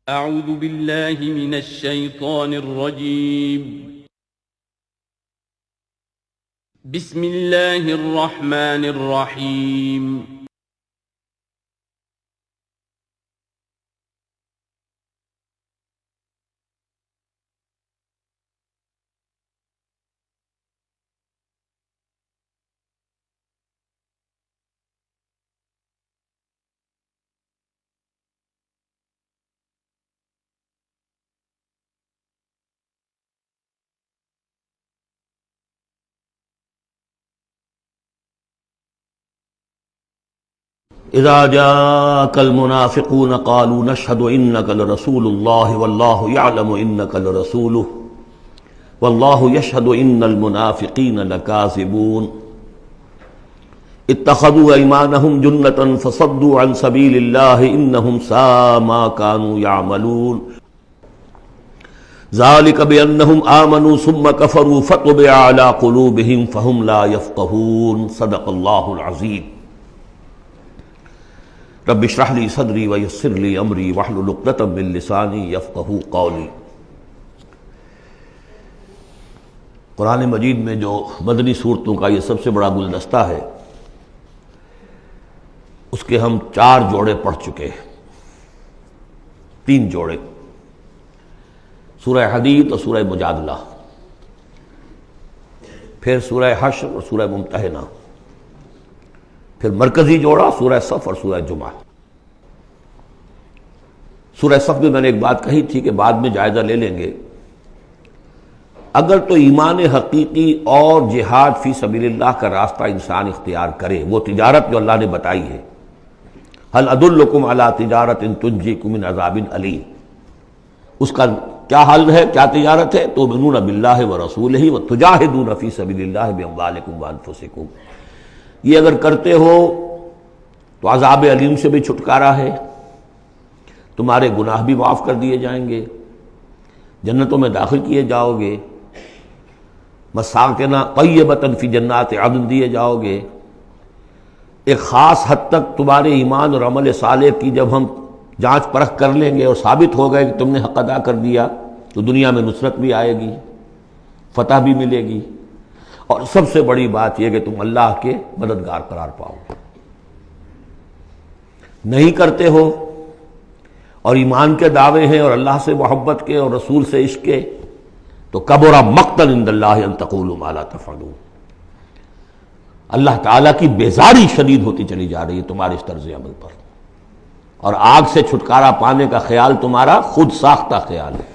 اعوذ باللہ من الشیطان الرجیم بسم اللہ الرحمن الرحیم اذا جاءك المنافقون قالوا نشهد انك لرسول الله والله يعلم انك لرسوله والله يشهد ان المنافقين لكاذبون اتخذوا ايمانهم جنة فصدوا عن سبيل الله انهم ساء ما كانوا يعملون ذلك بانهم امنوا ثم كفروا فطبع على قلوبهم فهم لا يفقهون صدق الله العظيم رب اشرح لي صدري ويسر لي امري واحلل عقدة من لساني يفقهوا قولي۔ قرآن مجید میں جو مدنی صورتوں کا یہ سب سے بڑا گلدستہ ہے، اس کے ہم 4 جوڑے پڑھ چکے ہیں، 3 جوڑے، سورہ حدید اور سورہ مجادلہ، پھر سورہ حشر اور سورہ ممتحنہ، پھر مرکزی جوڑا سورہ صف اور سورہ جمعہ۔ سورہ صف میں نے ایک بات کہی تھی کہ بعد میں جائزہ لے لیں گے، اگر تو ایمان حقیقی اور جہاد فی سبیل اللہ کا راستہ انسان اختیار کرے، وہ تجارت جو اللہ نے بتائی ہے، هل ادلکم علی تجارت تنجیکم من عذاب علیم، اس کا کیا حل ہے، کیا تجارت ہے؟ تؤمنون باللہ ورسولہ وتجاہدون فی سبیل اللہ باموالکم وانفسکم، یہ اگر کرتے ہو تو عذاب علیم سے بھی چھٹکارا ہے، تمہارے گناہ بھی معاف کر دیے جائیں گے، جنتوں میں داخل کیے جاؤ گے، مساکن طیبۃ فی جنات عدن دیے جاؤ گے۔ ایک خاص حد تک تمہارے ایمان اور عمل صالح کی جب ہم جانچ پرکھ کر لیں گے اور ثابت ہو گئے کہ تم نے حق ادا کر دیا، تو دنیا میں نصرت بھی آئے گی، فتح بھی ملے گی، اور سب سے بڑی بات یہ کہ تم اللہ کے مددگار قرار پاؤ گے۔ نہیں کرتے ہو اور ایمان کے دعوے ہیں اور اللہ سے محبت کے اور رسول سے عشق کے، تو کبر مقتا عند اللہ ان تقولوا ما لا تفعلون، اللہ تعالیٰ کی بیزاری شدید ہوتی چلی جا رہی ہے تمہارے اس طرز عمل پر، اور آگ سے چھٹکارا پانے کا خیال تمہارا خود ساختہ خیال ہے،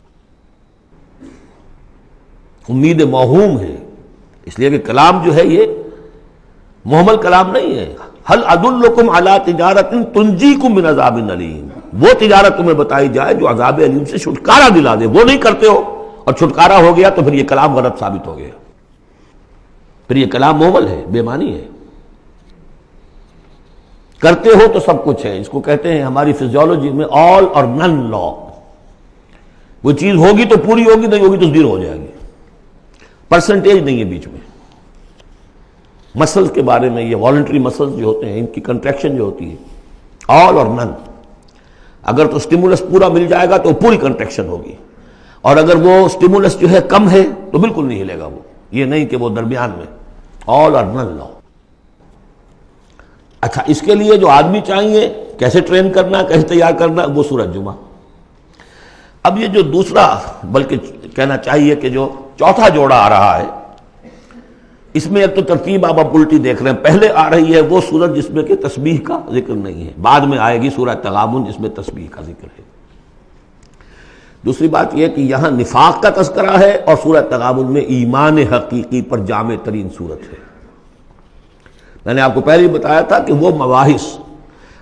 امید موہوم ہے، اس لیے کہ کلام جو ہے یہ محمل کلام نہیں ہے۔ هل ادلکم علی تجارت تنجیکم من عذاب علیم، وہ تجارت تمہیں بتائی جائے جو عذاب علیم سے چھٹکارا دلا دے، وہ نہیں کرتے ہو اور چھٹکارا ہو گیا تو پھر یہ کلام غلط ثابت ہو گیا، پھر یہ کلام محمل ہے، بے معنی ہے۔ کرتے ہو تو سب کچھ ہے، اس کو کہتے ہیں ہماری فزیولوجی میں آل اور نن لا، وہ چیز ہوگی تو پوری ہوگی، نہیں ہوگی تو زیرو ہو جائے گی، پرسنٹیج نہیں ہے بیچ میں۔ مسلز کے بارے میں، یہ والنٹری مسلز جو ہوتے ہیں، ان کی کنٹریکشن جو ہوتی ہے آل اور نن، اگر تو سٹیمولس پورا مل جائے گا تو پوری کنٹریکشن ہوگی، اور اگر وہ سٹیمولس جو ہے کم ہے تو بالکل نہیں ہلے گا وہ، یہ نہیں کہ وہ درمیان میں، آل اور نن لا۔ اچھا، اس کے لیے جو آدمی چاہیے، کیسے ٹرین کرنا، کیسے تیار کرنا، وہ سورۃ جمعہ۔ اب یہ جو دوسرا، بلکہ کہنا چاہیے کہ جو چوتھا جوڑا آ رہا ہے، اس میں ایک تو ترتیب آپ الٹی دیکھ رہے ہیں، پہلے آ رہی ہے وہ سورت جس میں کہ تسبیح کا ذکر نہیں ہے، بعد میں آئے گی سورہ تغابن جس میں تسبیح کا ذکر ہے۔ دوسری بات یہ کہ یہاں نفاق کا تذکرہ ہے، اور سورہ تغابن میں ایمان حقیقی پر جامع ترین سورت ہے۔ میں نے آپ کو پہلے ہی بتایا تھا کہ وہ مباحث،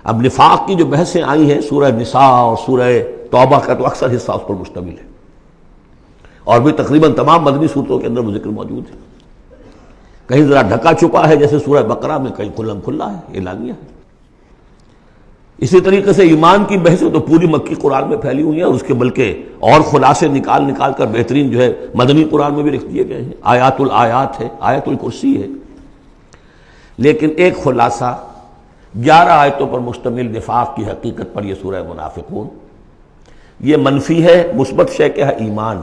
اب نفاق کی جو بحثیں آئی ہیں سورہ نساء اور سورہ توبہ کا تو اکثر حصہ اس پر مشتمل ہے، اور بھی تقریباً تمام مدنی صورتوں کے اندر وہ ذکر موجود ہے، کہیں ذرا ڈھکا چھپا ہے جیسے سورہ بقرہ میں، کہیں کھلم کھلا ہے، اعلانیہ ہے۔ اسی طریقے سے ایمان کی بحثیں تو پوری مکی قرآن میں پھیلی ہوئی ہیں، اور اس کے بلکہ اور خلاصے نکال کر بہترین جو ہے مدنی قرآن میں بھی لکھ دیے گئے ہیں، آیات الآیات ہے، آیت الکرسی ہے۔ لیکن ایک خلاصہ 11 آیتوں پر مشتمل نفاق کی حقیقت پر یہ سورہ منافقون، یہ منفی ہے، مثبت شے کیا ہے؟ ایمان۔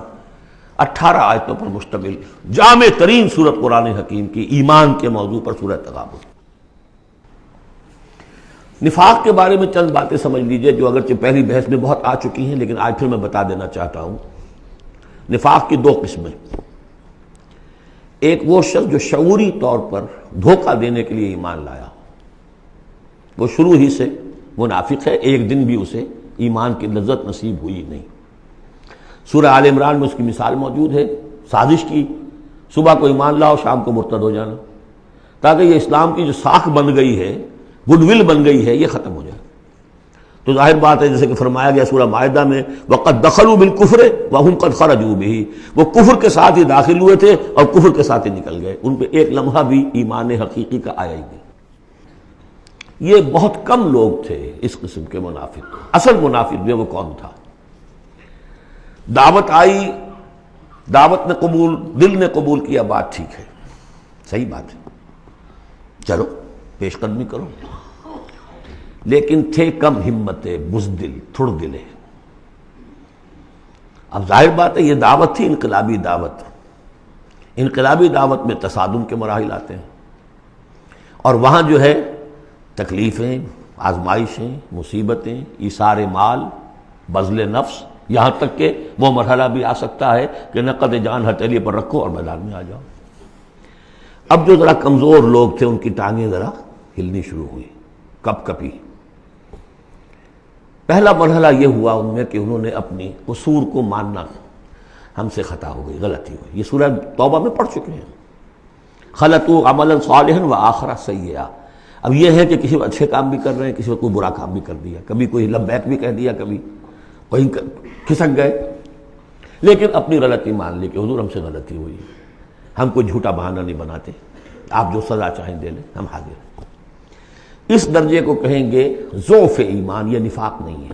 18 آیتوں پر مشتمل جامع ترین سورت قرآن حکیم کی ایمان کے موضوع پر سورہ تغابن۔ نفاق کے بارے میں چند باتیں سمجھ لیجئے جو اگرچہ پہلی بحث میں بہت آ چکی ہیں، لیکن آج پھر میں بتا دینا چاہتا ہوں۔ نفاق کی دو قسمیں، ایک وہ شخص جو شعوری طور پر دھوکہ دینے کے لیے ایمان لایا، وہ شروع ہی سے منافق ہے، ایک دن بھی اسے ایمان کی لذت نصیب ہوئی نہیں۔ سورہ آل عمران میں اس کی مثال موجود ہے، سازش کی، صبح کو ایمان لاؤ شام کو مرتد ہو جانا، تاکہ یہ اسلام کی جو ساکھ بن گئی ہے، گڈ ول بن گئی ہے، یہ ختم ہو جائے۔ تو ظاہر بات ہے جیسے کہ فرمایا گیا سورہ مائدہ میں وَقَدْ دَخَلُوا بِالْكُفْرِ وَهُمْ قَدْ خَرَجُوا بِهِ، وہ کفر کے ساتھ ہی داخل ہوئے تھے اور کفر کے ساتھ ہی نکل گئے، ان پہ ایک لمحہ بھی ایمان حقیقی کا آیا ہی نہیں۔ یہ بہت کم لوگ تھے اس قسم کے منافق۔ اصل منافق جو وہ کون تھا؟ دعوت آئی، دعوت نے قبول، دل نے قبول کیا، بات ٹھیک ہے، صحیح بات ہے، چلو پیش قدمی کرو، لیکن تھے کم ہمتیں، بزدل، تھڑ دلے۔ اب ظاہر بات ہے یہ دعوت تھی انقلابی دعوت، انقلابی دعوت میں تصادم کے مراحل آتے ہیں، اور وہاں جو ہے تکلیفیں، آزمائشیں، مصیبتیں، ایثار مال، بذل نفس، یہاں تک کہ وہ مرحلہ بھی آ سکتا ہے کہ نقد جان ہتھیلی پر رکھو اور میدان میں آ جاؤ۔ اب جو ذرا کمزور لوگ تھے ان کی ٹانگیں ذرا ہلنی شروع ہوئی، کپ کپی۔ پہلا مرحلہ یہ ہوا ان میں کہ انہوں نے اپنی قصور کو ماننا، ہم سے خطا ہو گئی، غلطی ہوئی۔ یہ سورہ توبہ میں پڑھ چکے ہیں، خلطوا عملا صالحا وآخر سیئا۔ اب یہ ہے کہ کسی وقت اچھے کام بھی کر رہے ہیں، کسی وقت کوئی برا کام بھی کر دیا، کبھی کوئی لبیک بھی کہہ دیا، کبھی کہیں کھسک گئے، لیکن اپنی غلطی مان لی کہ حضور ہم سے غلطی ہوئی، ہم کوئی جھوٹا بہانہ نہیں بناتے، آپ جو سزا چاہیں دے لیں، ہم حاضر ہیں۔ اس درجے کو کہیں گے ضعف ایمان، یہ نفاق نہیں ہے،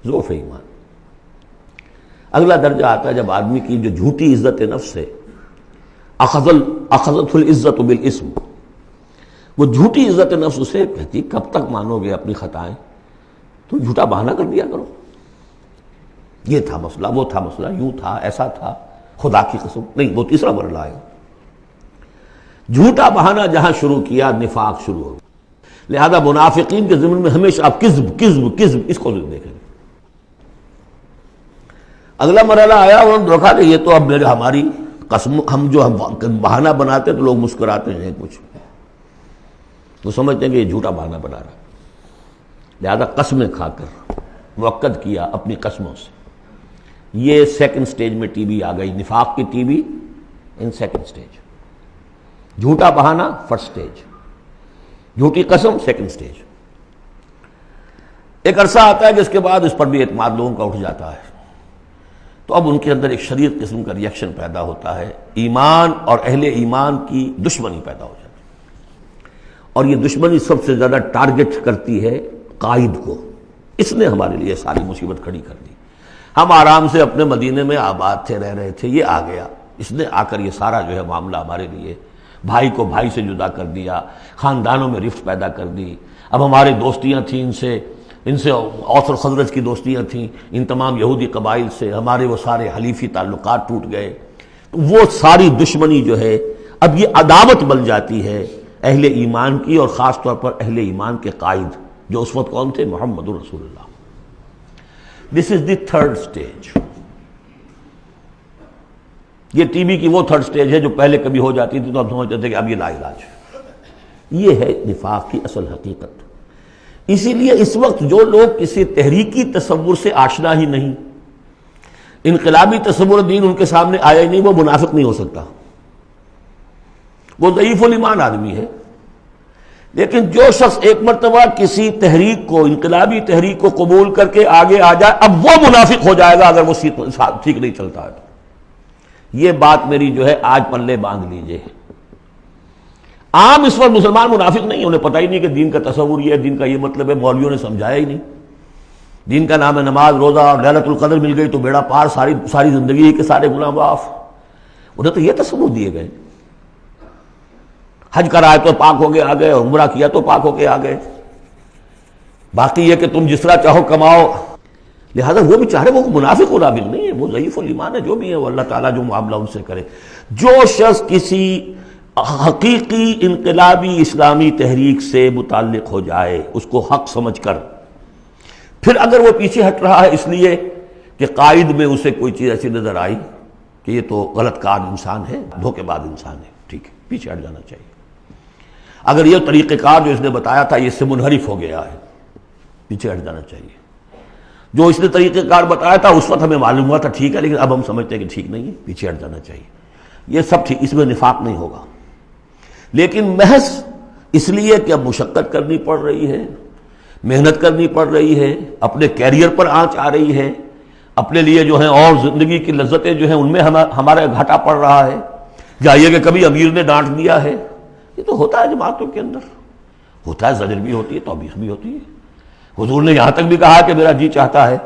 ضعف ایمان۔ اگلا درجہ آتا ہے جب آدمی کی جو جھوٹی عزت نفس ہے، اخذت العزت بالاسم، وہ جھوٹی عزت نفس اسے کہتی کب تک مانو گے اپنی خطائیں، تو جھوٹا بہانہ کر دیا کرو، یہ تھا مسئلہ، وہ تھا مسئلہ، یوں تھا، ایسا تھا، خدا کی قسم نہیں، وہ تیسرا مرحلہ آئے۔ جھوٹا بہانہ جہاں شروع کیا نفاق شروع ہو، لہذا منافقین کے ضمن میں ہمیشہ آپ کذب کذب کذب اس کو دیکھیں گے۔ اگلا مرحلہ آیا، انہوں نے دیکھا کہ یہ تو اب ہماری قسم، ہم جو بہانہ بناتے ہیں تو لوگ مسکراتے ہیں، کچھ وہ سمجھتے ہیں کہ یہ جھوٹا بہانہ بنا رہا ہے، لہذا قسمیں کھا کر موقد کیا اپنی قسموں سے۔ یہ سیکنڈ سٹیج میں ٹی بی آ گئی، نفاق کی T B in second stage, جھوٹا بہانہ فرسٹ سٹیج، جھوٹی قسم سیکنڈ سٹیج۔ ایک عرصہ آتا ہے کہ اس کے بعد اس پر بھی اعتماد لوگوں کا اٹھ جاتا ہے، تو اب ان کے اندر ایک شدید قسم کا ریئیکشن پیدا ہوتا ہے، ایمان اور اہل ایمان کی دشمنی پیدا ہو جاتی ہے، اور یہ دشمنی سب سے زیادہ ٹارگٹ کرتی ہے قائد کو۔ اس نے ہمارے لیے ساری مصیبت کھڑی کر دی، ہم آرام سے اپنے مدینے میں آباد تھے، رہ رہے تھے، یہ آ گیا، اس نے آ کر یہ سارا جو ہے معاملہ ہمارے لیے، بھائی کو بھائی سے جدا کر دیا، خاندانوں میں رفت پیدا کر دی۔ اب ہماری دوستیاں تھیں ان سے اوس اور خزرج کی دوستیاں تھیں، ان تمام یہودی قبائل سے ہمارے وہ سارے حلیفی تعلقات ٹوٹ گئے، وہ ساری دشمنی جو ہے اب یہ عداوت بن جاتی ہے اہل ایمان کی، اور خاص طور پر اہل ایمان کے قائد جو اس وقت کون تھے؟ محمد رسول اللہ۔ دس از دی تھرڈ سٹیج۔ یہ ٹی بی کی وہ تھرڈ سٹیج ہے جو پہلے کبھی ہو جاتی تھی تو ہم سمجھتے تھے کہ اب یہ لا علاج ہے۔ یہ ہے نفاق کی اصل حقیقت۔ اسی لیے اس وقت جو لوگ کسی تحریکی تصور سے آشنا ہی نہیں، انقلابی تصور دین ان کے سامنے آیا ہی نہیں، وہ منافق نہیں ہو سکتا، وہ ضعیف الایمان آدمی ہے۔ لیکن جو شخص ایک مرتبہ کسی تحریک کو، انقلابی تحریک کو قبول کر کے آگے آ جائے، اب وہ منافق ہو جائے گا اگر وہ ٹھیک نہیں چلتا ہے تو۔ یہ بات میری جو ہے آج پلے باندھ لیجئے۔ عام اس وقت مسلمان منافق نہیں، انہیں پتہ ہی نہیں کہ دین کا تصور یہ ہے، دین کا یہ مطلب ہے، مولویوں نے سمجھایا ہی نہیں۔ دین کا نام ہے نماز، روزہ، اور لیلۃ القدر مل گئی تو بیڑا پار، ساری زندگی کے سارے گناہ معاف۔ انہیں تو یہ تصور دیے گئے، حج کرائے تو پاک ہو کے آ گئے، اور عمرہ کیا تو پاک ہو کے آ گئے، باقی یہ کہ تم جس طرح چاہو کماؤ۔ لہذا وہ بیچارے وہ منافق منافق نہیں ہے، وہ ضعیف الایمان ہے، جو بھی ہے وہ اللہ تعالیٰ جو معاملہ ان سے کرے۔ جو شخص کسی حقیقی انقلابی اسلامی تحریک سے متعلق ہو جائے اس کو حق سمجھ کر، پھر اگر وہ پیچھے ہٹ رہا ہے اس لیے کہ قائد میں اسے کوئی چیز ایسی نظر آئی کہ یہ تو غلط کار انسان ہے، دھوکے باز انسان ہے، ٹھیک ہے، پیچھے ہٹ جانا چاہیے۔ اگر یہ طریقہ کار جو اس نے بتایا تھا یہ اس سے منحرف ہو گیا ہے، پیچھے ہٹ جانا چاہیے۔ جو اس نے طریقہ کار بتایا تھا اس وقت ہمیں معلوم ہوا تھا ٹھیک ہے، لیکن اب ہم سمجھتے ہیں کہ ٹھیک نہیں ہے، پیچھے ہٹ جانا چاہیے۔ یہ سب ٹھیک، اس میں نفاق نہیں ہوگا، لیکن محض اس لیے کہ اب مشقت کرنی پڑ رہی ہے، محنت کرنی پڑ رہی ہے، اپنے کیریئر پر آنچ آ رہی ہے، اپنے لیے جو ہیں اور زندگی کی لذتیں جو ہیں ان میں ہمارا گھاٹا پڑ رہا ہے، یا یہ کہ کبھی امیر نے ڈانٹ دیا ہے، یہ تو ہوتا ہے جماعتوں کے اندر، ہوتا ہے، زجر بھی ہوتی ہے، توبیخ بھی ہوتی ہے۔ حضور نے یہاں تک بھی کہا کہ میرا جی چاہتا ہے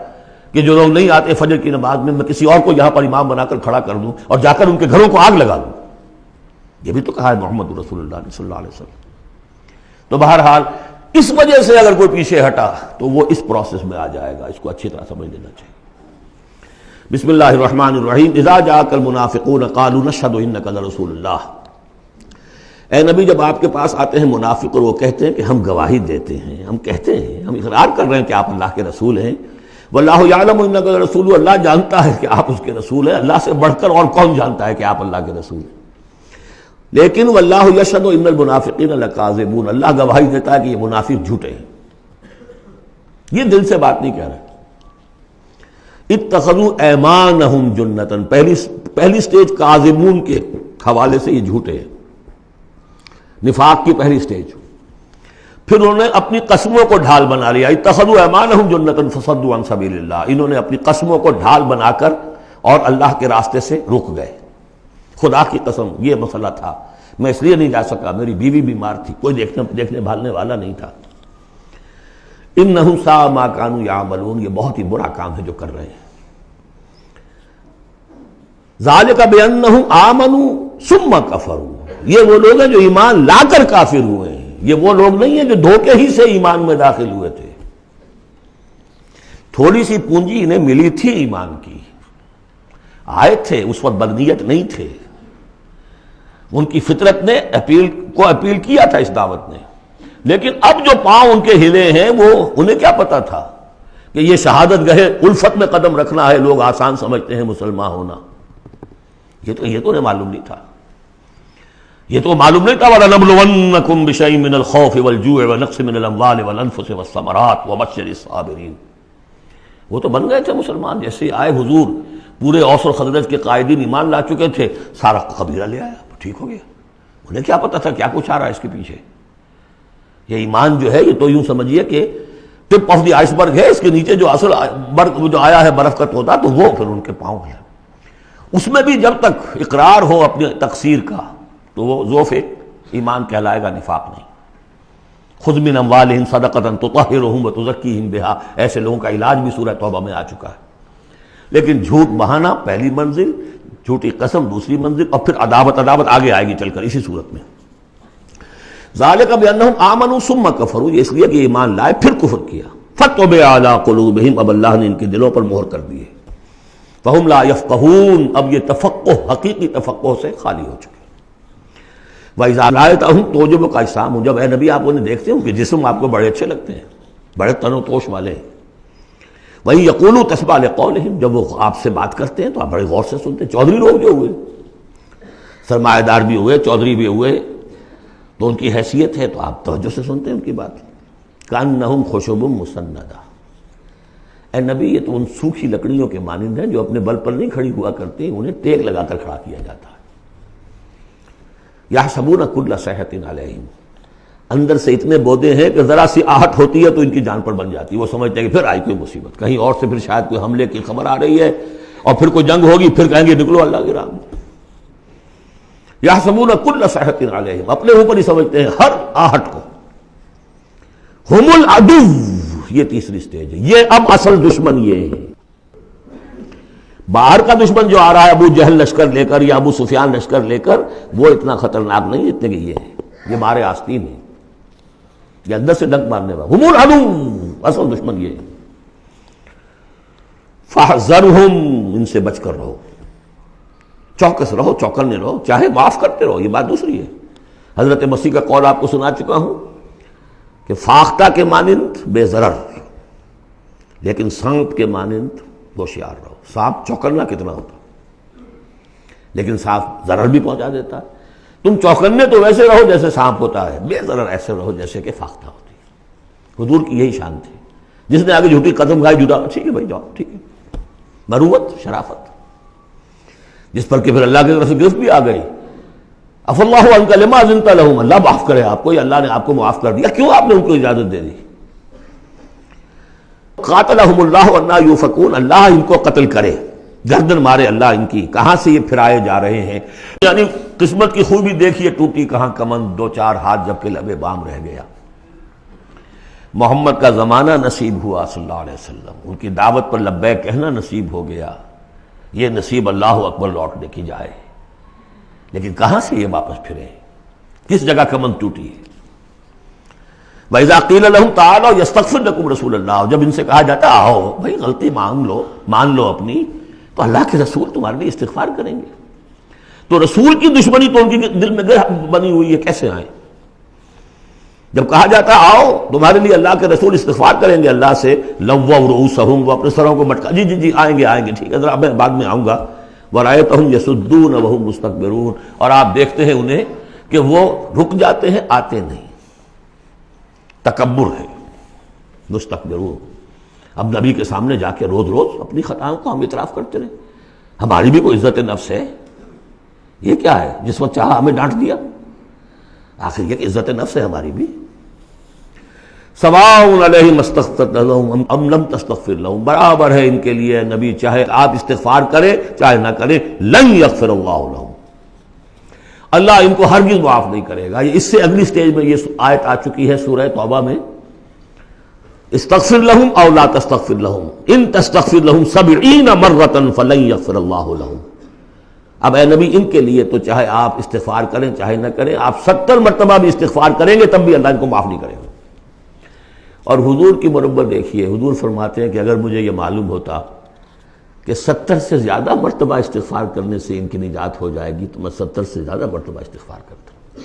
کہ جو لوگ نہیں آتے فجر کی نماز میں کسی اور کو یہاں پر امام بنا کر کھڑا کر دوں اور جا کر ان کے گھروں کو آگ لگا دوں، یہ بھی تو کہا ہے محمد رسول اللہ صلی اللہ علیہ وسلم۔ تو بہرحال اس وجہ سے اگر کوئی پیچھے ہٹا تو وہ اس پروسیس میں آ جائے گا، اس کو اچھی طرح سمجھ لینا چاہیے۔ بسم اللہ الرحمن الرحیم، اذا جاءک المنافقون قالوا نشهد انک لرسول اللہ۔ اے نبی جب آپ کے پاس آتے ہیں منافق اور وہ کہتے ہیں کہ ہم گواہی دیتے ہیں، ہم کہتے ہیں، ہم اقرار کر رہے ہیں کہ آپ اللہ کے رسول ہیں، واللہ یعلم انک لرسول، اللہ جانتا ہے کہ آپ اس کے رسول ہیں، اللہ سے بڑھ کر اور کون جانتا ہے کہ آپ اللہ کے رسول ہیں، لیکن واللہ یشہد ان المنافقین لکاذبون، اللہ گواہی دیتا ہے کہ یہ منافق جھوٹے ہیں، یہ دل سے بات نہیں کہہ رہے۔ اتخذوا ایمانہم جنۃ، پہلی سٹیج کاذبون کے حوالے سے یہ جھوٹے ہیں، نفاق کی پہلی سٹیج۔ پھر انہوں نے اپنی قسموں کو ڈھال بنا لیا، اتخذوا ایمانہم جنۃ فصدوا عن سبیل اللہ، انہوں نے اپنی قسموں کو ڈھال بنا کر اور اللہ کے راستے سے رک گئے۔ خدا کی قسم یہ مسئلہ تھا، میں اس لیے نہیں جا سکا، میری بیوی بیمار تھی، کوئی دیکھنے بھالنے والا نہیں تھا۔ انہم ساء ما کانوا یعملون، یہ بہت ہی برا کام ہے جو کر رہے ہیں۔ ذالک بانہم آمنوا ثم کفروا، یہ وہ لوگ ہیں جو ایمان لا کر کافر ہوئے ہیں، یہ وہ لوگ نہیں ہیں جو دھوکے ہی سے ایمان میں داخل ہوئے تھے۔ تھوڑی سی پونجی انہیں ملی تھی ایمان کی، آئے تھے، اس وقت بدنیت نہیں تھے، ان کی فطرت نے اپیل کیا تھا اس دعوت نے، لیکن اب جو پاؤں ان کے ہلے ہیں وہ انہیں کیا پتا تھا کہ یہ شہادت گاہ الفت میں قدم رکھنا ہے، لوگ آسان سمجھتے ہیں مسلمان ہونا، یہ تو انہیں معلوم نہیں تھا، یہ تو معلوم نہیں تھا۔ وَلَنَبْلُوَنَّكُمْ بِشَيْءٍ مِّنَ الْخَوْفِ وَالْجُوعِ وَنَقْصٍ مِّنَ الْأَمْوَالِ وَالْأَنفُسِ وَالثَّمَرَاتِ وَبَشِّرِ الصَّابِرِينَ، وہ تو بن گئے تھے مسلمان، جیسے آئے حضور، پورے اوس اور خزرج کے قائدین ایمان لا چکے تھے، سارا قبیلہ لے آیا، ٹھیک ہو گیا، انہیں کیا پتا تھا کیا کچھ آ رہا ہے اس کے پیچھے۔ یہ ایمان جو ہے یہ تو یوں سمجھیے کہ ٹپ آف دی آئس برگ ہے، اس کے نیچے جو اصل برگ جو آیا ہے برف کا تودا، تو وہ پھر ان کے پاؤں ہے، اس میں بھی جب تک اقرار ہو اپنے تقصیر کا تو وہ ضعف ایمان کہلائے گا، نفاق نہیں۔ خذ من اموالہم صدقۃ تطہرہم وتزکیہم بہا، ایسے لوگوں کا علاج بھی سورہ توبہ میں آ چکا ہے۔ لیکن جھوٹ بہانا پہلی منزل، جھوٹی قسم دوسری منزل، اور پھر عداوت آگے آئے گی چل کر اسی صورت میں۔ ذالک بانہم آمنوا ثم کفروا، یہ اس لیے کہ ایمان لائے پھر کفر کیا۔ فطبع علی قلوبہم، اب اللہ نے ان کے دلوں پر مہر کر دی ہے۔ فہم لا یفقہون، اب یہ تفقہ حقیقی تفقہ سے خالی ہو چکے۔ وَإِذَا رَأَيْتَهُمْ تُعْجِبُكَ أَجْسَامُهُمْ، جب اے نبی آپ انہیں دیکھتے ہوں کہ جسم آپ کو بڑے اچھے لگتے ہیں، بڑے تن و توش والے ہیں۔ وَإِن يَقُولُوا تَسْمَعْ لِقَوْلِهِمْ، جب وہ آپ سے بات کرتے ہیں تو آپ بڑے غور سے سنتے ہیں۔ چودھری لوگ جو ہوئے، سرمایہ دار بھی ہوئے، چودھری بھی ہوئے، تو ان کی حیثیت ہے تو آپ توجہ سے سنتے ہیں ان کی بات۔ کأنہم خشب مسندہ، اے نبی یہ تو ان سوکھی لکڑیوں کے مانند ہیں جو اپنے بل پر نہیں کھڑی ہوا کرتی، انہیں ٹیک لگا کر کھڑا کیا جاتا ہے۔ یحسبون کل صیحۃ علیہم، اندر سے اتنے بودے ہیں کہ ذرا سی آہٹ ہوتی ہے تو ان کی جان پر بن جاتی ہے، وہ سمجھتے ہیں کہ پھر آئی کوئی مصیبت، کہیں اور سے پھر شاید کوئی حملے کی خبر آ رہی ہے اور پھر کوئی جنگ ہوگی، پھر کہیں گے نکلو اللہ کی راہ میں۔ یحسبون کل صیحۃ علیہم، اپنے اوپر ہی سمجھتے ہیں ہر آہٹ کو۔ ہم العدو، یہ تیسری سٹیج ہے، یہ اب اصل دشمن یہ ہے۔ باہر کا دشمن جو آ رہا ہے ابو جہل لشکر لے کر یا ابو سفیان لشکر لے کر، وہ اتنا خطرناک نہیں جتنے کہ یہ ہے، یہ مارے آستین ہے، یہ اندر سے ڈنک مارنے والا۔ ہم العدو، اصل دشمن یہ ہے۔ فاحذرہم، ان سے بچ کر رہو، چوکس رہو، چوکنے رہو، چاہے معاف کرتے رہو، یہ بات دوسری ہے۔ حضرت مسیح کا قول آپ کو سنا چکا ہوں کہ فاختہ کے مانند بے ضرر، لیکن سانپ کے مانند ہوشیار رہو۔ سانپ چوکنا کتنا ہوتا، لیکن سانپ ضرر بھی پہنچا دیتا ہے۔ تم چوکنے تو ویسے رہو جیسے سانپ ہوتا ہے، بے ضرر ایسے رہو جیسے کہ فاختہ ہوتی ہے۔ حضور کی یہی شان تھی۔ جس نے آگے جھوٹی قدم کھائی، جھوٹا، ٹھیک ہے بھائی جاؤ، ٹھیک ہے، مروت، شرافت، جس پر کہ پھر اللہ کی طرف سے گرفت بھی آ گئی۔ عفا اللہ عنک لما اذنت لہم، اللہ معاف کرے آپ کو، یا اللہ نے آپ کو معاف کر دیا، کیوں آپ نے ان کو اجازت دے دی؟ قاتلہم اللہ انا یوفکون، اللہ ان کو قتل کرے، گردن مارے اللہ ان کی، کہاں سے یہ پھرائے جا رہے ہیں۔ یعنی قسمت کی خوبی دیکھیے، ٹوٹی کہاں کمن، دو چار ہاتھ جب کہ لبے بام رہ گیا۔ محمد کا زمانہ نصیب ہوا صلی اللہ علیہ وسلم، ان کی دعوت پر لبیک کہنا نصیب ہو گیا، یہ نصیب اللہ اکبر لوٹنے کی جائے، لیکن کہاں سے یہ واپس پھرے، کس جگہ کمن ٹوٹی ہے۔ وَإِذَا قِيلَ لَهُمْ تَعَالَوْا يَسْتَغْفِرْ لَكُمْ رَسُولُ اللَّهُ، جب ان سے کہا جاتا آؤ بھائی غلطی مان لو اپنی، تو اللہ کے رسول تمہارے لیے استغفار کریں گے۔ تو رسول کی دشمنی تو ان کے دل میں گرہ بنی ہوئی ہے، کیسے آئیں؟ جب کہا جاتا آؤ تمہارے لیے اللہ کے رسول استغفار کریں گے اللہ سے، لَوَّوْا رُؤُوسَهُمْ، وہ اپنے سروں کو مٹکا، جی آئیں گے ٹھیک ہے، ذرا میں بعد میں آؤں گا۔ وَرَأَيْتَهُمْ يَصُدُّونَ وَهُمْ مُسْتَكْبِرُونَ، اور آپ دیکھتے ہیں انہیں کہ وہ رک جاتے ہیں، آتے نہیں، تکبر ہے، مستکبرون۔ اب نبی کے سامنے جا کے روز اپنی خطاؤں کو ہم اعتراف کرتے رہے، ہماری بھی کوئی عزت نفس ہے، یہ کیا ہے جس وقت چاہا ہمیں ڈانٹ دیا؟ آخر یہ کہ عزت نفس ہے ہماری بھی۔ سواء علیہم استغفرت لہم ام لم تستغفر لہم، برابر ہے ان کے لیے نبی، چاہے آپ استغفار کریں چاہے نہ کریں، لن یغفر اللہ لہم، اللہ ان کو ہرگز معاف نہیں کرے گا۔ اس سے اگلی سٹیج میں یہ آیت آ چکی ہے سورہ توبہ میں، استغفر لہم او لا تستغفر لہم ان تستغفر لہم 70 مرۃ فلن یغفر اللہ لہم۔ اب اے نبی ان کے لیے تو چاہے آپ استغفار کریں چاہے نہ کریں، آپ 70 مرتبہ بھی استغفار کریں گے تب بھی اللہ ان کو معاف نہیں کرے گا۔ اور حضور کی مربت دیکھیے، حضور فرماتے ہیں کہ اگر مجھے یہ معلوم ہوتا کہ 70 سے زیادہ مرتبہ استغفار کرنے سے ان کی نجات ہو جائے گی تو میں 70 سے زیادہ مرتبہ استغفار کرتا،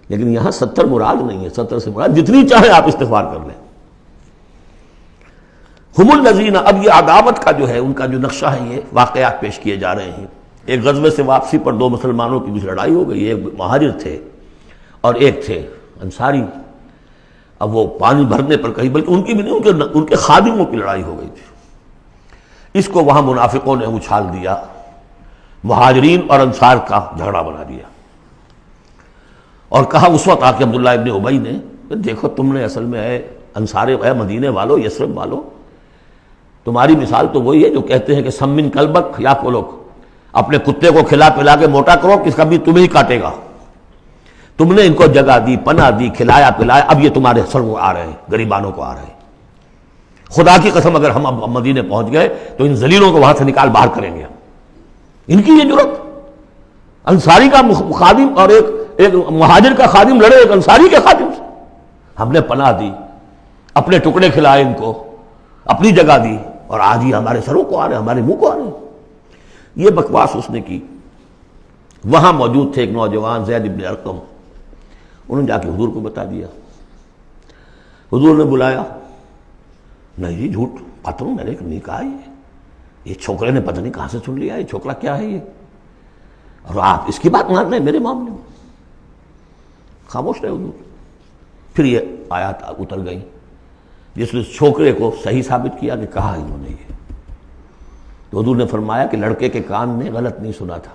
لیکن یہاں 70 مراد نہیں ہے، 70 سے مراد جتنی چاہے آپ استغفار کر لیں۔ ہم الذین، اب یہ عداوت کا جو ہے ان کا جو نقشہ ہے، یہ واقعات پیش کیے جا رہے ہیں۔ ایک غزوے سے واپسی پر دو مسلمانوں کی کچھ لڑائی ہو گئی، ایک مہاجر تھے اور ایک تھے انصاری۔ اب وہ پانی بھرنے پر کہیں، بلکہ ان کی بھی نہیں، ان کے خادموں کی لڑائی ہو گئی تھی۔ اس کو وہاں منافقوں نے اچھال دیا، مہاجرین اور انصار کا جھگڑا بنا دیا، اور کہا اس وقت آ کے عبداللہ ابن ابی نے، دیکھو تم نے اصل میں اے انصار، اے مدینے والو، یثرب والو، تمہاری مثال تو وہی ہے جو کہتے ہیں کہ سمن کلبک یا کولوک، اپنے کتے کو کھلا پلا کے موٹا کرو کہ کبھی تمہیں ہی کاٹے گا۔ تم نے ان کو جگہ دی، پناہ دی، کھلایا پلایا، اب یہ تمہارے سر کو آ رہے ہیں، غریبانوں کو آ رہے ہیں۔ خدا کی قسم اگر ہم اب مدینے پہنچ گئے تو ان ذلیلوں کو وہاں سے نکال باہر کریں گے۔ ان کی یہ جرت، انصاری کا خادم اور ایک مہاجر کا خادم لڑے ایک انصاری کے خادم سے، ہم نے پناہ دی، اپنے ٹکڑے کھلائے ان کو، اپنی جگہ دی، اور آج یہ ہمارے سروں کو آ رہے ہیں، ہمارے منہ کو آ رہے ہیں۔ یہ بکواس اس نے کی۔ وہاں موجود تھے ایک نوجوان زید بن ارقم، انہوں نے جا کے حضور کو بتا دیا۔ حضور نے بلایا، نہیں جی جھوٹ پتہ میں نے نہیں کہا، یہ چھوکرے نے پتہ نہیں کہاں سے سن لیا، یہ چھوکرا کیا ہے یہ، اور آپ اس کی بات مان رہے ہیں میرے معاملے میں؟ خاموش رہے حضور۔ پھر یہ آیات اتر گئی جس نے چھوکرے کو صحیح ثابت کیا کہ کہا انہوں نے یہ۔ تو حضور نے فرمایا کہ لڑکے کے کان نے غلط نہیں سنا تھا،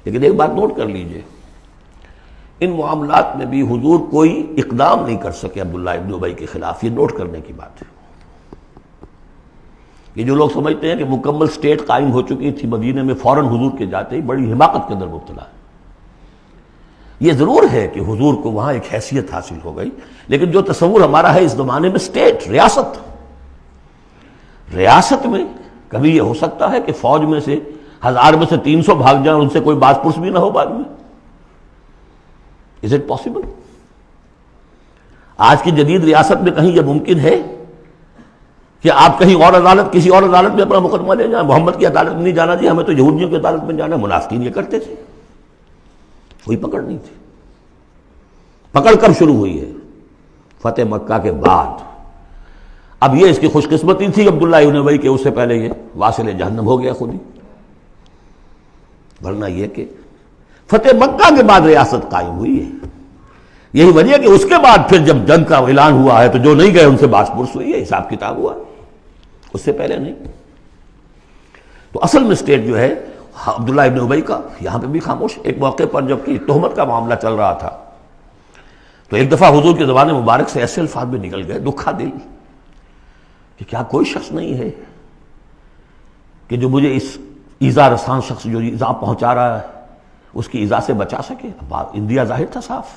لیکن ایک بات نوٹ کر لیجئے، ان معاملات میں بھی حضور کوئی اقدام نہیں کر سکے عبداللہ ابن ابی کے خلاف، یہ نوٹ کرنے کی بات ہے۔ یہ جو لوگ سمجھتے ہیں کہ مکمل سٹیٹ قائم ہو چکی تھی مدینے میں، فوراً حضور کے جاتے ہی بڑی حماقت کے اندر مبتلا ہے۔ یہ ضرور ہے کہ حضور کو وہاں ایک حیثیت حاصل ہو گئی، لیکن جو تصور ہمارا ہے اس زمانے میں سٹیٹ، ریاست میں کبھی یہ ہو سکتا ہے کہ فوج میں سے 1000 میں سے 300 بھاگ جائیں، ان سے کوئی باز پرس بھی نہ ہو بعد میں؟ Is it possible؟ آج کی جدید ریاست میں کہیں یہ ممکن ہے کہ آپ کہیں اور عدالت کسی اور عدالت میں اپنا مقدمہ لے جائیں، محمد کی عدالت میں نہیں جانا جی، ہمیں تو یہودیوں کی عدالت میں جانا ہے۔ منافقین یہ کرتے تھے، کوئی پکڑ نہیں تھی۔ پکڑ کب شروع ہوئی ہے؟ فتح مکہ کے بعد۔ اب یہ اس کی خوش قسمتی تھی عبداللہ ابن ابی کہ اس سے پہلے یہ واصل جہنم ہو گیا خود ہی، ورنہ یہ کہ فتح مکہ کے بعد ریاست قائم ہوئی ہے۔ یہی وجہ ہے کہ اس کے بعد پھر جب جنگ کا اعلان ہوا ہے تو جو نہیں گئے ان سے باس پرس ہوئی ہے، حساب کتاب ہوا، اس سے پہلے نہیں۔ تو اصل میں اسٹیٹ جو ہے عبداللہ ابن ابی کا یہاں پہ بھی خاموش۔ ایک موقع پر جب کہ تہمت کا معاملہ چل رہا تھا تو ایک دفعہ حضور کے زبان مبارک سے ایسے الفاظ میں نکل گئے، دکھا دل، کہ کیا کوئی شخص نہیں ہے کہ جو مجھے اس ایذا رسان شخص جو ایذا پہنچا رہا ہے اس کی ایذا سے بچا سکے۔ اب اندیا ظاہر تھا صاف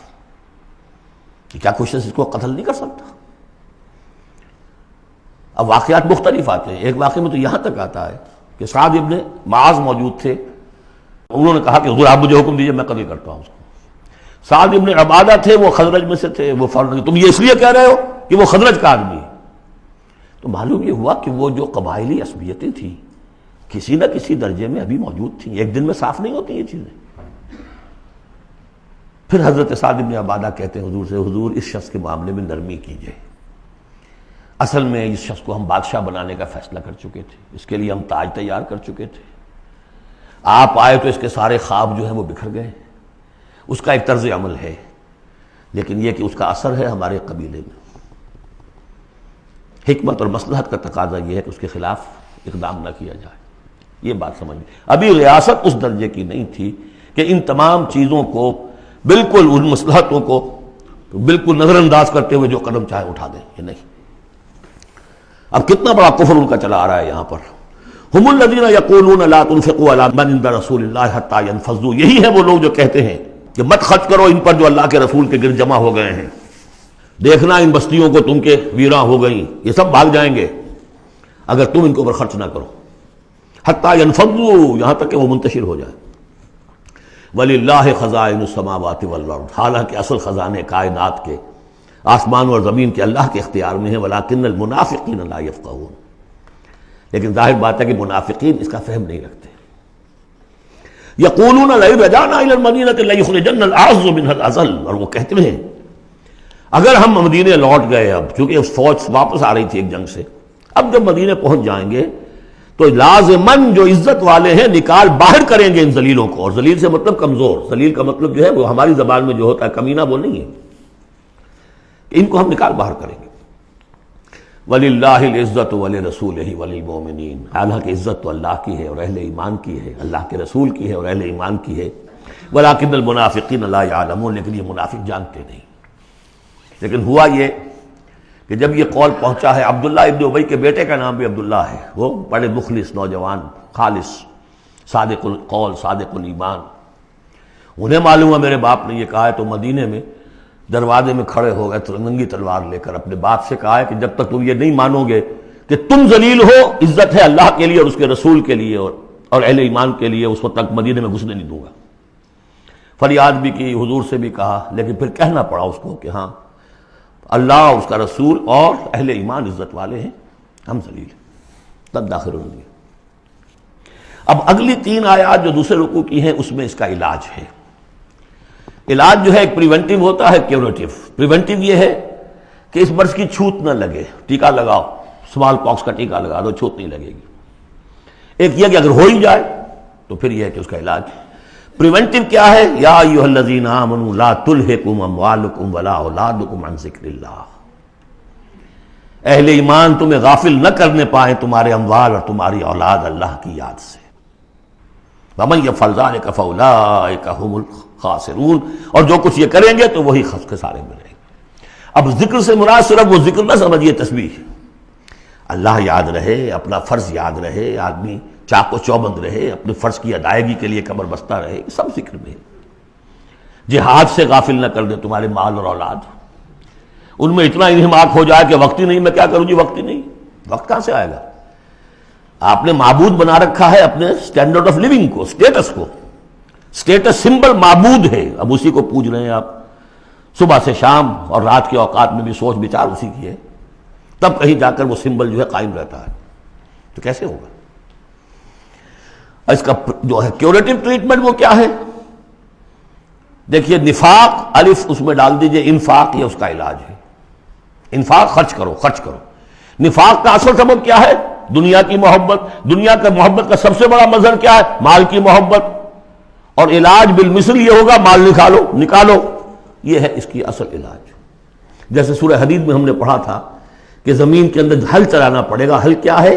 کہ کیا کوئی شخص اس کو قتل نہیں کر سکتا۔ اب واقعات مختلف آتے ہیں، ایک واقعے میں تو یہاں تک آتا ہے کہ سعد ابن معاذ موجود تھے، انہوں نے کہا کہ حضور آپ مجھے حکم دیجئے میں قتل کرتا ہوں اس کو۔ سعد ابن عبادہ تھے، وہ خزرج میں سے تھے، وہ فوراً تم یہ اس لیے کہہ رہے ہو کہ وہ خزرج کا آدمی ہے۔ تو معلوم یہ ہوا کہ وہ جو قبائلی عصبیتیں تھیں کسی نہ کسی درجے میں ابھی موجود تھیں، ایک دن میں صاف نہیں ہوتی یہ چیزیں۔ پھر حضرت سعد بن عبادہ کہتے ہیں حضور سے، حضور اس شخص کے معاملے میں نرمی کیجئے، اصل میں اس شخص کو ہم بادشاہ بنانے کا فیصلہ کر چکے تھے، اس کے لیے ہم تاج تیار کر چکے تھے، آپ آئے تو اس کے سارے خواب جو ہیں وہ بکھر گئے، اس کا ایک طرز عمل ہے، لیکن یہ کہ اس کا اثر ہے ہمارے قبیلے میں۔ حکمت اور مصلحت کا تقاضا یہ ہے کہ اس کے خلاف اقدام نہ کیا جائے، یہ بات سمجھ۔ ابھی ریاست اس درجے کی نہیں تھی کہ ان تمام چیزوں کو بالکل، ان مصلحتوں کو بالکل نظر انداز کرتے ہوئے جو قدم چاہے اٹھا دیں، یہ نہیں۔ اب کتنا بڑا کفر ان کا چلا آ رہا ہے یہاں پر۔ ہم الذین یقولون لا تنفقوا علی من عند رسول اللہ حتی ینفضوا، یہی ہے وہ لوگ جو کہتے ہیں کہ مت خرچ کرو ان پر جو اللہ کے رسول کے گرد جمع ہو گئے ہیں، دیکھنا ان بستیوں کو تم کے ویراں ہو گئیں، یہ سب بھاگ جائیں گے اگر تم ان کے اوپر خرچ نہ کرو، حتی ینفضوا، یہاں تک کہ وہ منتشر ہو جائے۔ وَلِلَّهِ خَزَائِنُ السَّمَاوَاتِ وَالْأَرْضِ، حالانکہ اصل خزانے کائنات کے آسمان اور زمین کے اللہ کے اختیار میں ہیں، وَلَٰكِنَّ الْمُنَافِقِينَ لَا يَفْقَهُونَ، لیکن ظاہر بات ہے کہ منافقین اس کا فہم نہیں رکھتے۔ يَقُولُونَ لَئِن رَجَعْنَا إِلَى الْمَدِينَةِ لَيُخْرِجَنَّ الْأَعَزُّ مِنْهَا الْأَذَلَّ، اور وہ کہتے ہیں اگر ہم مدینے لوٹ گئے، اب چونکہ فوج واپس آ رہی تھی ایک جنگ سے، اب جب مدینے پہنچ جائیں گے تو لازماً جو عزت والے ہیں نکال باہر کریں گے ان ذلیلوں کو، اور ذلیل سے مطلب کمزور، ذلیل کا مطلب جو ہے وہ ہماری زبان میں جو ہوتا ہے کمینہ، وہ نہیں ہے، ان کو ہم نکال باہر کریں گے۔ وَلِلَّهِ الْعِزَّةُ وَلِرَسُولِهِ وَلِلْمُؤْمِنِينَ، حالانکہ عزت تو اللہ کی ہے اور اہل ایمان کی ہے، اللہ کے رسول کی ہے اور اہل ایمان کی ہے۔ وَلَٰكِنَّ الْمُنَافِقِينَ لَا يَعْلَمُونَ، لیکن یہ منافق جانتے نہیں۔ لیکن ہوا یہ کہ جب یہ قول پہنچا ہے، عبداللہ ابن ابی کے بیٹے کا نام بھی عبداللہ ہے، وہ بڑے مخلص نوجوان، خالص، صادق القول، صادق الایمان، انہیں معلوم ہے میرے باپ نے یہ کہا ہے، تو مدینے میں دروازے میں کھڑے ہو گئے ننگی تلوار لے کر، اپنے باپ سے کہا ہے کہ جب تک تم یہ نہیں مانو گے کہ تم ذلیل ہو، عزت ہے اللہ کے لیے اور اس کے رسول کے لیے اور اہل ایمان کے لیے، اس وقت تک مدینے میں گھسنے نہیں دوں گا۔ فریاد بھی کی، حضور سے بھی کہا، لیکن پھر کہنا پڑا اس کو کہ ہاں اللہ، اس کا رسول اور اہل ایمان عزت والے ہیں، ہم ذلیل ہیں، تب داخل ہوئے۔ اب اگلی 3 آیات جو دوسرے رکوع کی ہیں اس میں اس کا علاج ہے۔ علاج جو ہے ایک پریونٹیو ہوتا ہے، کیوریٹیو۔ پریونٹیو یہ ہے کہ اس مرض کی چھوت نہ لگے، ٹیکہ لگاؤ، اسمال پاکس کا ٹیکہ لگا دو، چھوت نہیں لگے گی۔ ایک یہ کہ اگر ہو ہی جائے تو پھر یہ ہے کہ اس کا علاج۔ پریونٹیو کیا ہے؟ یا ایھا الذین آمنوا لا تلھکم اموالکم ولا اولادکم عن ذکر اللہ، اہل ایمان تمہیں غافل نہ کرنے پائیں تمہارے اموال اور تمہاری اولاد اللہ کی یاد سے۔ ومن یفعل ذلک فاولئک ھم الخاسرون، اور جو کچھ یہ کریں گے تو وہی خسارے میں رہیں گے۔ اب ذکر سے مراد صرف وہ ذکر نہ سمجھیے تسبیح، اللہ یاد رہے، اپنا فرض یاد رہے، آدمی چاق و چوبند رہے، اپنے فرض کی ادائیگی کے لیے کمر بستہ رہے، یہ سب ذکر میں ہے۔ جہاد سے غافل نہ کر دے تمہارے مال اور اولاد، ان میں اتنا انہماک ہو جائے کہ وقت ہی نہیں، میں کیا کروں جی، وقت ہی نہیں، وقت کہاں سے آئے گا؟ آپ نے معبود بنا رکھا ہے اپنے سٹینڈرڈ آف لیونگ کو، سٹیٹس کو، سٹیٹس سمبل معبود ہے، اب اسی کو پوج رہے ہیں آپ صبح سے شام، اور رات کے اوقات میں بھی سوچ بچار اسی کی ہے۔ تب کہیں جا کر وہ سمبل جو ہے قائم رہتا ہے. تو کیسے ہوگا؟ اس کا جو ہے کیوریٹو ٹریٹمنٹ وہ کیا ہے؟ دیکھیے نفاق الف اس میں ڈال دیجئے، انفاق یہ اس کا علاج ہے. انفاق خرچ کرو خرچ کرو. نفاق کا اصل سبب کیا ہے؟ دنیا کی محبت. دنیا کا محبت کا سب سے بڑا مظہر کیا ہے؟ مال کی محبت. اور علاج بالمثل یہ ہوگا مال نکالو. یہ ہے اس کی اصل علاج. جیسے سورہ حدید میں ہم نے پڑھا تھا کہ زمین کے اندر ہل چلانا پڑے گا. ہل کیا ہے؟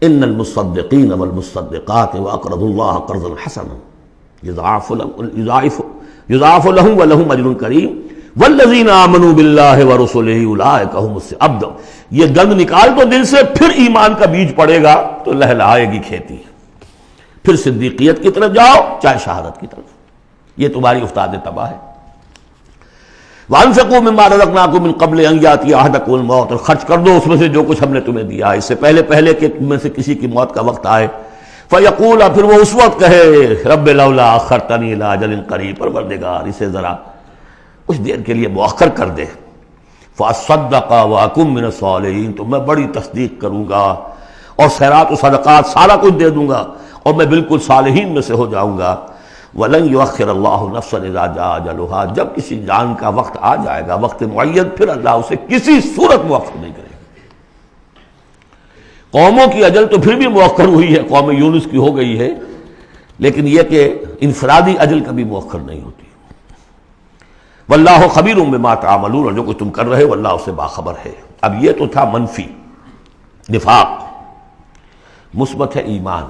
ان المصدقین والمصدقات واقرضوا اللہ قرضا حسنا یضاعف لهم ولهم اجر کریم والذین آمنوا باللہ ورسلہ اولئک هم الصادقون. یہ گند نکال دو دل سے، پھر ایمان کا بیج پڑے گا تو لہلائے گی کھیتی. پھر صدیقیت کی طرف جاؤ چاہے شہادت کی طرف. یہ تمہاری افتاد تباہ ہے. وَأَنفِقُوا مِمَّا رَزَقْنَاكُم مِّن قَبْلِ أَن يَأْتِيَ أَحَدَكُمُ الْمَوْتُ. اور خرچ کر دو اس میں سے جو کچھ ہم نے تمہیں دیا ہے، اس سے پہلے کہ تم میں سے کسی کی موت کا وقت آئے. فَيَقُولَ، پھر وہ اس وقت کہے رب لولا أَخَّرْتَنِي إِلَىٰ أَجَلٍ قَرِيبٍ، پروردگار اسے ذرا کچھ دیر کے لیے مؤخر کر دے. فَأَصَّدَّقَ وَأَكُن مِّنَ الصَّالِحِينَ، تو میں بڑی تصدیق کروں گا اور خیرات و صدقات سارا کچھ دے دوں گا اور میں بالکل صالحین میں سے ہو جاؤں گا. وَلَن يُؤَخِّرَ اللَّهُ نَفْسًا إِذَا جَاءَ أَجَلُهَا. جب کسی جان کا وقت آ جائے گا، وقت معین، پھر اللہ اسے کسی صورت مؤخر نہیں کرے گا. قوموں کی اجل تو پھر بھی مؤخر ہوئی ہے، قوم یونس کی ہو گئی ہے، لیکن یہ کہ انفرادی اجل کبھی مؤخر نہیں ہوتی. واللہ خبیر بما تعملون، اور جو کچھ تم کر رہے ہو اللہ اس سے باخبر ہے. اب یہ تو تھا منفی نفاق. مثبت ہے ایمان.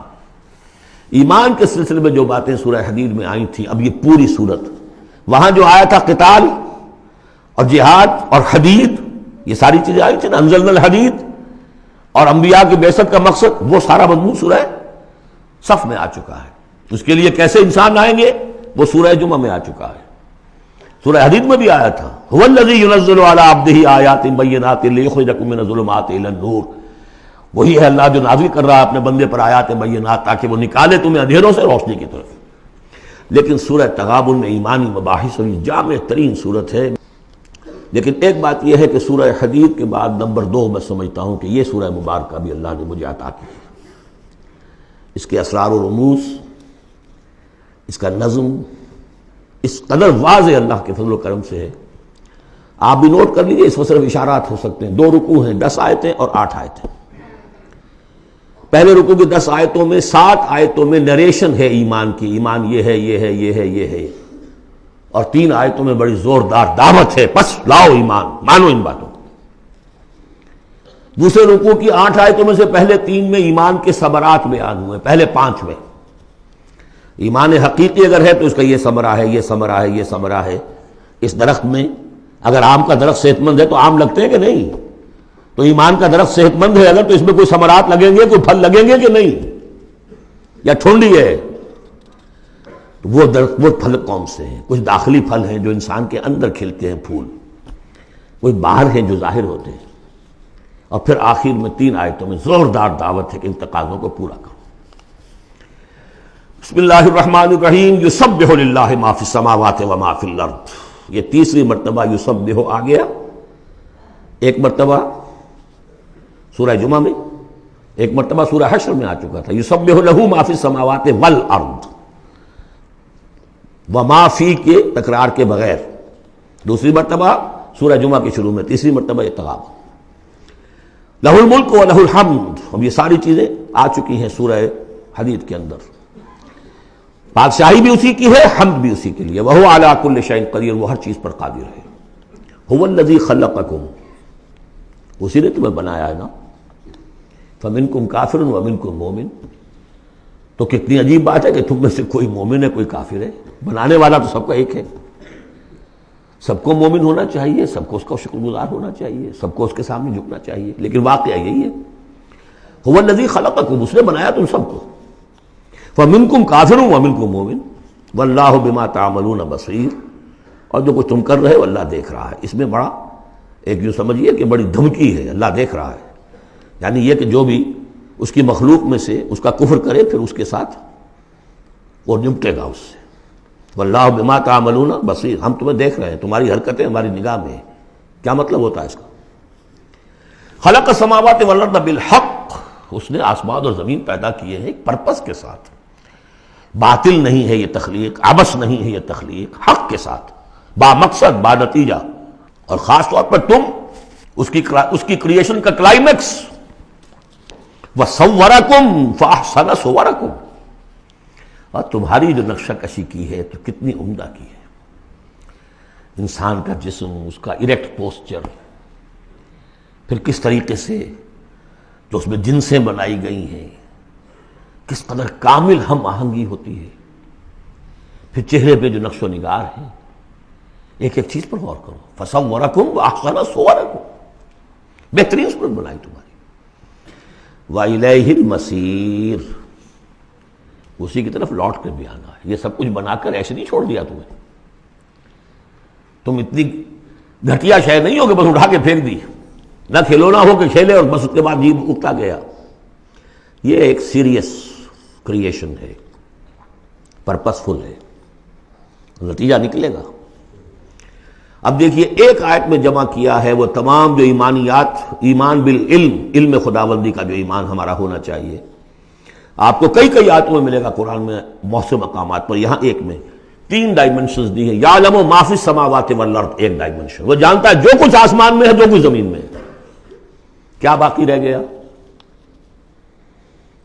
ایمان کے سلسلے میں جو باتیں سورہ حدید میں آئی تھیں، اب یہ پوری صورت، وہاں جو آیا تھا قتال اور جہاد اور حدید، یہ ساری چیزیں آئی تھیں نا، انزلنا الحدید، اور انبیاء کی بعثت کا مقصد، وہ سارا مضمون سورہ صف میں آ چکا ہے. اس کے لیے کیسے انسان آئیں گے وہ سورہ جمعہ میں آ چکا ہے. سورہ حدید میں بھی آیا تھا هو الذی ينزل علی عبدہ آیات بینات لیخرجکم من الظلمات الی النور. وہی ہے اللہ جو نازل کر رہا ہے اپنے بندے پر آیات بینات تاکہ وہ نکالے تمہیں اندھیروں سے روشنی کی طرف. لیکن سورہ تغابن میں ایمانی مباحث اور جامع ترین صورت ہے. لیکن ایک بات یہ ہے کہ سورہ حدید کے بعد نمبر 2 میں سمجھتا ہوں کہ یہ سورہ مبارکہ بھی اللہ نے مجھے عطا کی. اس کے اسرار و رموز، اس کا نظم اس قدر واضح اللہ کے فضل و کرم سے ہے. آپ بھی نوٹ کر لیجئے، اس میں صرف اشارات ہو سکتے ہیں. 2 رکوع ہیں، 10 آیتیں اور 8 آیتیں. پہلے رکوع کی 10 آیتوں میں 7 آیتوں میں نریشن ہے ایمان کی، ایمان یہ ہے یہ ہے یہ ہے یہ ہے، اور 3 آیتوں میں بڑی زوردار دعوت ہے، بس لاؤ ایمان، مانو ان باتوں کو. دوسرے رکوع کی 8 آیتوں میں سے پہلے 3 میں ایمان کے ثمرات بیان ہوئے، پہلے 5 میں. ایمان حقیقی اگر ہے تو اس کا یہ ثمرہ ہے، یہ ثمرہ ہے، یہ ثمرہ ہے. اس درخت میں اگر آم کا درخت صحت مند ہے تو آم لگتے ہیں کہ نہیں؟ تو ایمان کا درخت صحت مند ہے اگر تو اس میں کوئی ثمرات لگیں گے، کوئی پھل لگیں گے کہ نہیں؟ یا ٹھونڈی ہے؟ تو وہ درخت، وہ پھل کون سے ہیں؟ کچھ داخلی پھل ہیں جو انسان کے اندر کھلتے ہیں پھول، کوئی باہر ہیں جو ظاہر ہوتے ہیں. اور پھر آخر میں 3 آیتوں میں زوردار دعوت ہے کہ ان تقاضوں کو پورا کرو. بسم اللہ الرحمن الرحیم. یسبح للہ ما فی السماوات و ما فی الارض. یہ تیسری مرتبہ یسبح آ گیا. ایک مرتبہ سورہ جمعہ میں، ایک مرتبہ سورہ حشر میں آ چکا تھا. یسبح لہ ما فی السماوات والارض، وما فی کے تکرار کے بغیر. دوسری مرتبہ سورہ جمعہ کے شروع میں، تیسری مرتبہ اتغاب. لہ الملک و لہ الحمد. اب یہ ساری چیزیں آ چکی ہیں سورہ حدید کے اندر. بادشاہی بھی اسی کی ہے، حمد بھی اسی کے لیے. وہو علی کل شیء قدیر، وہ ہر چیز پر قادر ہے. هو الذی خلقکم، اسی نے تمہیں بنایا ہے نا. فمنکم کافر ومنکم مومن. تو کتنی عجیب بات ہے کہ تم میں سے کوئی مومن ہے کوئی کافر ہے. بنانے والا تو سب کا ایک ہے. سب کو مومن ہونا چاہیے، سب کو اس کا شکر گزار ہونا چاہیے، سب کو اس کے سامنے جھکنا چاہیے. لیکن واقعہ یہی ہے، هو الذی خلقکم، اس نے بنایا تم سب کو. فمنکم کافر ومنکم مومن واللہ بما تعملون بصیر. اور جو کچھ تم کر رہے ہو اللہ دیکھ رہا ہے. اس میں بڑا ایک جو سمجھیے کہ بڑی دھمکی ہے، اللہ دیکھ رہا ہے. یعنی یہ کہ جو بھی اس کی مخلوق میں سے اس کا کفر کرے پھر اس کے ساتھ وہ نمٹے گا اس سے. واللہ بما تعملون بصیر. ہم تمہیں دیکھ رہے ہیں، تمہاری حرکتیں ہماری نگاہ میں ہیں. کیا مطلب ہوتا ہے اس کا؟ خلق السماوات والارض بالحق، اس نے آسمان اور زمین پیدا کیے ہیں ایک پرپس کے ساتھ، باطل نہیں ہے یہ تخلیق، عبث نہیں ہے یہ تخلیق، حق کے ساتھ، با مقصد، با نتیجہ، اور خاص طور پر تم اس کی کریشن کا کلائمیکس، وَصَوَّرَكُمْ فَأَحْسَنَ صُوَرَكُمْ، اور تمہاری جو نقشہ کشی کی ہے تو کتنی عمدہ کی ہے، انسان کا جسم، اس کا اریکٹ پوسچر، پھر کس طریقے سے جو اس میں جنسیں بنائی گئی ہیں، کس قدر کامل ہم آہنگی ہوتی ہے، پھر چہرے پہ جو نقش و نگار ہے، ایک ایک چیز پر غور کرو، فَصَوَّرَكُمْ وَأَحْسَنَ صُوَرَكُمْ، بہترین صورت بنائی تمہاری، وَإِلَيْهِ الْمَصِيرُ، اسی کی طرف لوٹ کر بھی آنا ہے، یہ سب کچھ بنا کر ایسے نہیں چھوڑ دیا تمہیں، تم اتنی گھٹیا شے نہیں ہو کہ بس اٹھا کے پھینک دی، نہ کھلونا ہو کہ کھیلے اور بس اس کے بعد جیب اگتا گیا، یہ ایک سیریس کریشن ہے، پرپس فل ہے، نتیجہ نکلے گا۔ اب دیکھیے ایک آیت میں جمع کیا ہے وہ تمام جو ایمانیات، ایمان بالعلم، علم خداوندی کا جو ایمان ہمارا ہونا چاہیے، آپ کو کئی کئی آیتوں میں ملے گا قرآن میں بہت سے مقامات پر، یہاں ایک میں 3 ڈائمنشنز دی ہیں، یعلم ما فی السماوات والارض، ایک ڈائمنشن، وہ جانتا ہے جو کچھ آسمان میں ہے جو کچھ زمین میں ہے، کیا باقی رہ گیا؟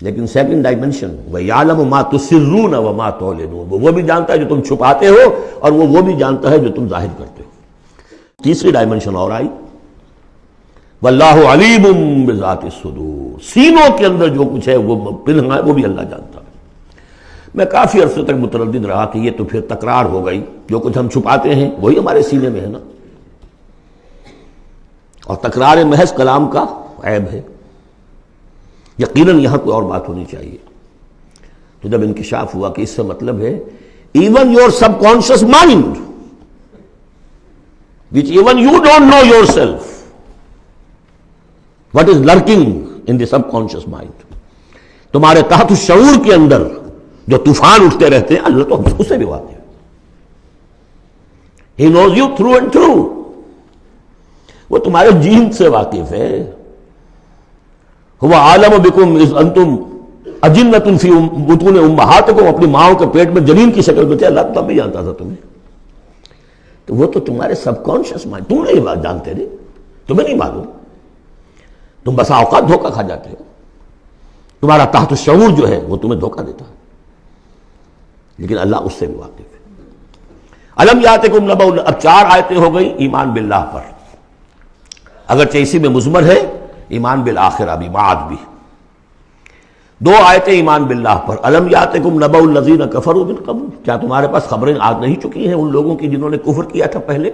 لیکن سیکنڈ ڈائمنشن، وَيَعْلَمُ مَا تُسِرُّونَ وَمَا تُعْلِنُونَ، وہ بھی جانتا ہے جو تم چھپاتے ہو اور وہ بھی جانتا ہے جو تم ظاہر کرتے ہو۔ تیسری ڈائمنشن اور آئی، وَاللَّهُ عَلِيمٌ بِذَاتِ الصُّدُورِ، سینوں کے اندر جو کچھ ہے وہ پنہاں ہے، وہ بھی اللہ جانتا ہے۔ میں کافی عرصے تک متردد رہا کہ یہ تو پھر تکرار ہو گئی، جو کچھ ہم چھپاتے ہیں وہی ہمارے سینے میں ہے نا، اور تکرار محض کلام کا عیب ہے، یقیناً یہاں کوئی اور بات ہونی چاہیے۔ تو جب انکشاف ہوا کہ اس سے مطلب ہے even your sub conscious mind which even you don't know yourself what is lurking in the subconscious mind، تمہارے تحت الشعور کے اندر جو طوفان اٹھتے رہتے ہیں اللہ تو اسے بھی واقف ہے، he knows you through and through، وہ تمہارے جین سے واقف ہے، هو عالم بكم اذ انتم اجنۃ فی بطون امہاتکم، اپنی ماؤں کے پیٹ میں جنین کی شکل میں تھے، اللہ تب بھی جانتا تھا تمہیں، تو وہ تو تمہارے سب کانشیس مائنڈ، تم نہیں بات جانتے رہے، تمہیں نہیں معلوم، تم بسا اوقات دھوکہ کھا جاتے ہو، تمہارا تحت الشعور جو ہے وہ تمہیں دھوکہ دیتا ہے، لیکن اللہ اس سے بھی واقف ہے۔ الم یاتکم نبأ، اب 4 آیتیں ہو گئی ایمان باللہ پر، اگرچہ اسی میں مضمر ہے ایمان بالآخرہ بھی، معاد بھی، 2 آیتیں ایمان باللہ پر، الم یاتکم نبأ الذین کفروا من قبل، کیا تمہارے پاس خبریں آج نہیں چکی ہیں ان لوگوں کی جنہوں نے کفر کیا تھا پہلے؟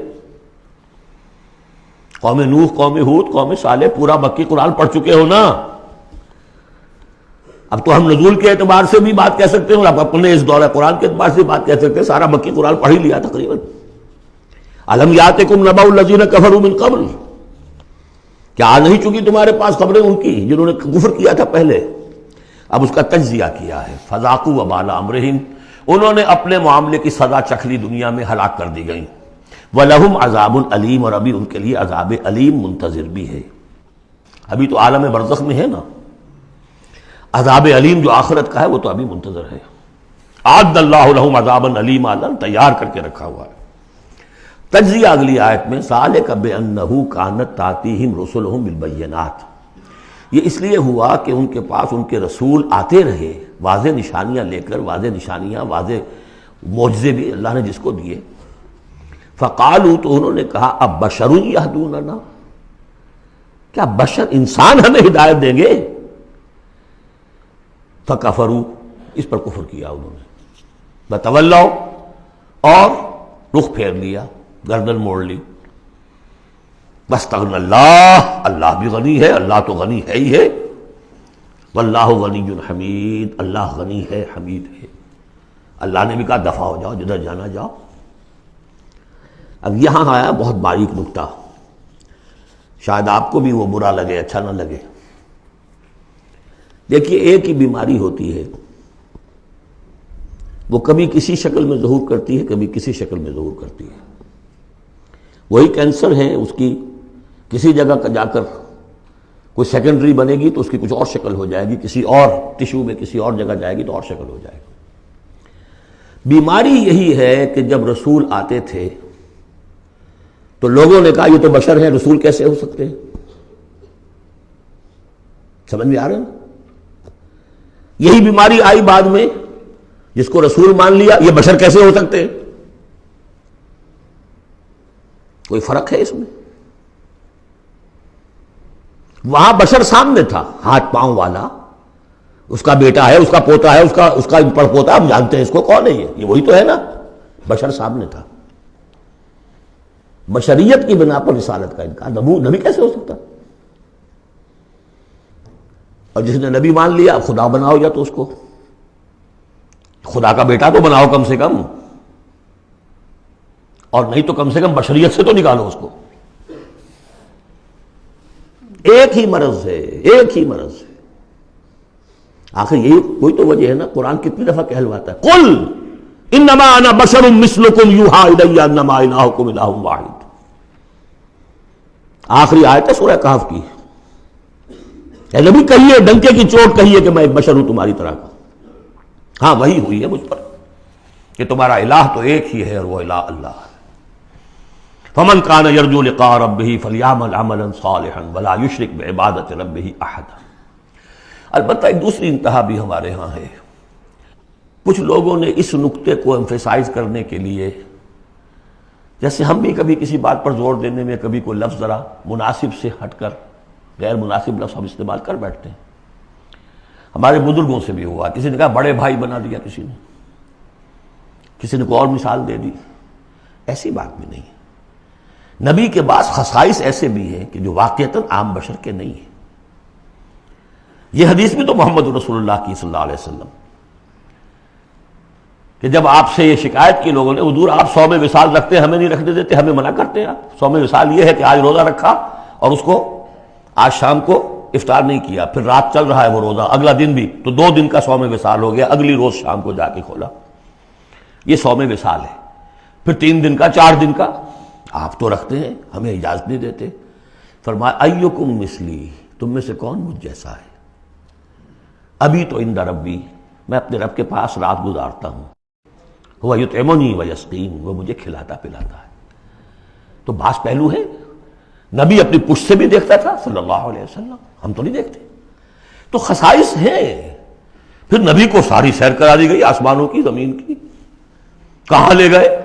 قوم نوح، قوم ہود، قوم صالح، پورا مکی قرآن پڑھ چکے ہو نا، اب تو ہم نزول کے اعتبار سے بھی بات کہہ سکتے ہیں اور اب اپنے اس دورہ قرآن کے اعتبار سے بات کہہ سکتے ہیں، سارا مکی قرآن پڑھ ہی لیا تقریباً۔ الم یاتکم نبأ الذین کفروا من قبل، کیا آ نہیں چکی تمہارے پاس خبریں ان کی جنہوں نے کفر کیا تھا پہلے؟ اب اس کا تجزیہ کیا ہے، فذاقوا وبال امرہم، انہوں نے اپنے معاملے کی سزا چکھ لی، دنیا میں ہلاک کر دی گئی، وَلَهُمْ عَذَابٌ علیم، اور ابھی ان کے لیے عذاب علیم منتظر بھی ہے، ابھی تو عالم برزخ میں ہے نا، عذاب علیم جو آخرت کا ہے وہ تو ابھی منتظر ہے، اعد اللہ لہم عذابا علیما، تیار کر کے رکھا ہوا ہے۔ تجزیہ اگلی آیت میں، ذالک بأنہ کانت تأتیہم رسلہم بالبینات، یہ اس لیے ہوا کہ ان کے پاس ان کے رسول آتے رہے واضح نشانیاں لے کر، واضح نشانیاں، واضح معجزے بھی اللہ نے جس کو دیے، فقالوا، تو انہوں نے کہا اب بشر یہدوننا، کیا بشر انسان ہمیں ہدایت دیں گے؟ فکفروا، اس پر کفر کیا انہوں نے، وتولوا، اور رخ پھیر لیا، گردن موڑ لی، واستغنى اللہ، اللہ بھی غنی ہے، اللہ تو غنی ہے ہی ہے، واللہ غنی حمید، اللہ غنی ہے، حمید ہے، اللہ نے بھی کہا دفع ہو جاؤ، جدھر جانا جاؤ۔ اب یہاں آیا بہت باریک نکتہ، شاید آپ کو بھی وہ برا لگے، اچھا نہ لگے۔ دیکھیے ایک ہی بیماری ہوتی ہے، وہ کبھی کسی شکل میں ظہور کرتی ہے، کبھی کسی شکل میں ظہور کرتی ہے، وہی کینسر ہے، اس کی کسی جگہ کا جا کر کوئی سیکنڈری بنے گی تو اس کی کچھ اور شکل ہو جائے گی، کسی اور ٹشو میں کسی اور جگہ جائے گی تو اور شکل ہو جائے گی۔ بیماری یہی ہے کہ جب رسول آتے تھے تو لوگوں نے کہا یہ تو بشر ہیں، رسول کیسے ہو سکتے ہیں؟ سمجھ میں آ رہا ہے نا؟ یہی بیماری آئی بعد میں، جس کو رسول مان لیا یہ بشر کیسے ہو سکتے ہیں؟ کوئی فرق ہے اس میں؟ وہاں بشر سامنے تھا، ہاتھ پاؤں والا، اس کا بیٹا ہے، اس کا پوتا ہے، اس کا پڑ پوتا، ہم جانتے ہیں اس کو، کون ہے یہ وہی تو ہے نا، بشر سامنے تھا۔ بشریت کی بنا پر رسالت کا انکار، نبی کیسے ہو سکتا؟ اور جس نے نبی مان لیا اب خدا بناؤ، یا تو اس کو خدا کا بیٹا تو بناؤ کم سے کم، اور نہیں تو کم سے کم بشریت سے تو نکالو اس کو۔ ایک ہی مرض ہے، ایک ہی مرض ہے۔ آخر یہی کوئی تو وجہ ہے نا، قرآن کتنی دفعہ کہلواتا ہے قل انما انا بشر مثلکم یوحی الی انما الہکم الہ واحد۔ آخری آیت ہے سورہ کہف کی، اے نبی کہیے، ڈنکے کی چوٹ کہیے کہ میں ایک بشر ہوں تمہاری طرح کا۔ ہاں وہی ہوئی ہے مجھ پر کہ تمہارا الہ تو ایک ہی ہے اور وہ الہ اللہ ہے۔ فمن کان یرجو لقاء ربہ فلیعمل عملا صالحا ولا یشرک بعبادۃ ربہ احدا۔ البتہ ایک دوسری انتہا بھی ہمارے ہاں ہے، کچھ لوگوں نے اس نقطے کو ایمفیسائز کرنے کے لیے، جیسے ہم بھی کبھی کسی بات پر زور دینے میں کبھی کوئی لفظ ذرا مناسب سے ہٹ کر غیر مناسب لفظ ہم استعمال کر بیٹھتے ہیں۔ ہمارے بزرگوں سے بھی ہوا، کسی نے کہا بڑے بھائی بنا دیا، کسی نے کوئی اور مثال دے دی۔ ایسی بات بھی نہیں ہے۔ نبی کے بعض خصائص ایسے بھی ہیں کہ جو واقعتاً عام بشر کے نہیں ہیں۔ یہ حدیث بھی تو محمد رسول اللہ کی صلی اللہ علیہ وسلم، کہ جب آپ سے یہ شکایت کی لوگوں نے، حضور آپ صوم وصال رکھتے ہیں، ہمیں نہیں رکھنے دیتے، ہمیں منع کرتے ہیں آپ۔ صوم وصال یہ ہے کہ آج روزہ رکھا اور اس کو آج شام کو افطار نہیں کیا، پھر رات چل رہا ہے وہ روزہ، اگلا دن بھی، تو 2 دن کا صوم وصال ہو گیا، اگلی روز شام کو جا کے کھولا، یہ صوم وصال ہے۔ پھر 3 دن کا، 4 دن کا آپ تو رکھتے ہیں، ہمیں اجازت نہیں دیتے۔ فرمایا ایکم مثلی، تم میں سے کون مجھ جیسا ہے؟ ابھی تو عند ربی، میں اپنے رب کے پاس رات گزارتا ہوں، وہ یطعمنی ویسقین، وہ مجھے کھلاتا پلاتا ہے۔ تو بعض پہلو ہے، نبی اپنی پشت سے بھی دیکھتا تھا صلی اللہ علیہ وسلم، ہم تو نہیں دیکھتے۔ تو خصائص ہیں۔ پھر نبی کو ساری سیر کرا دی گئی، آسمانوں کی، زمین کی۔ کہاں لے گئے؟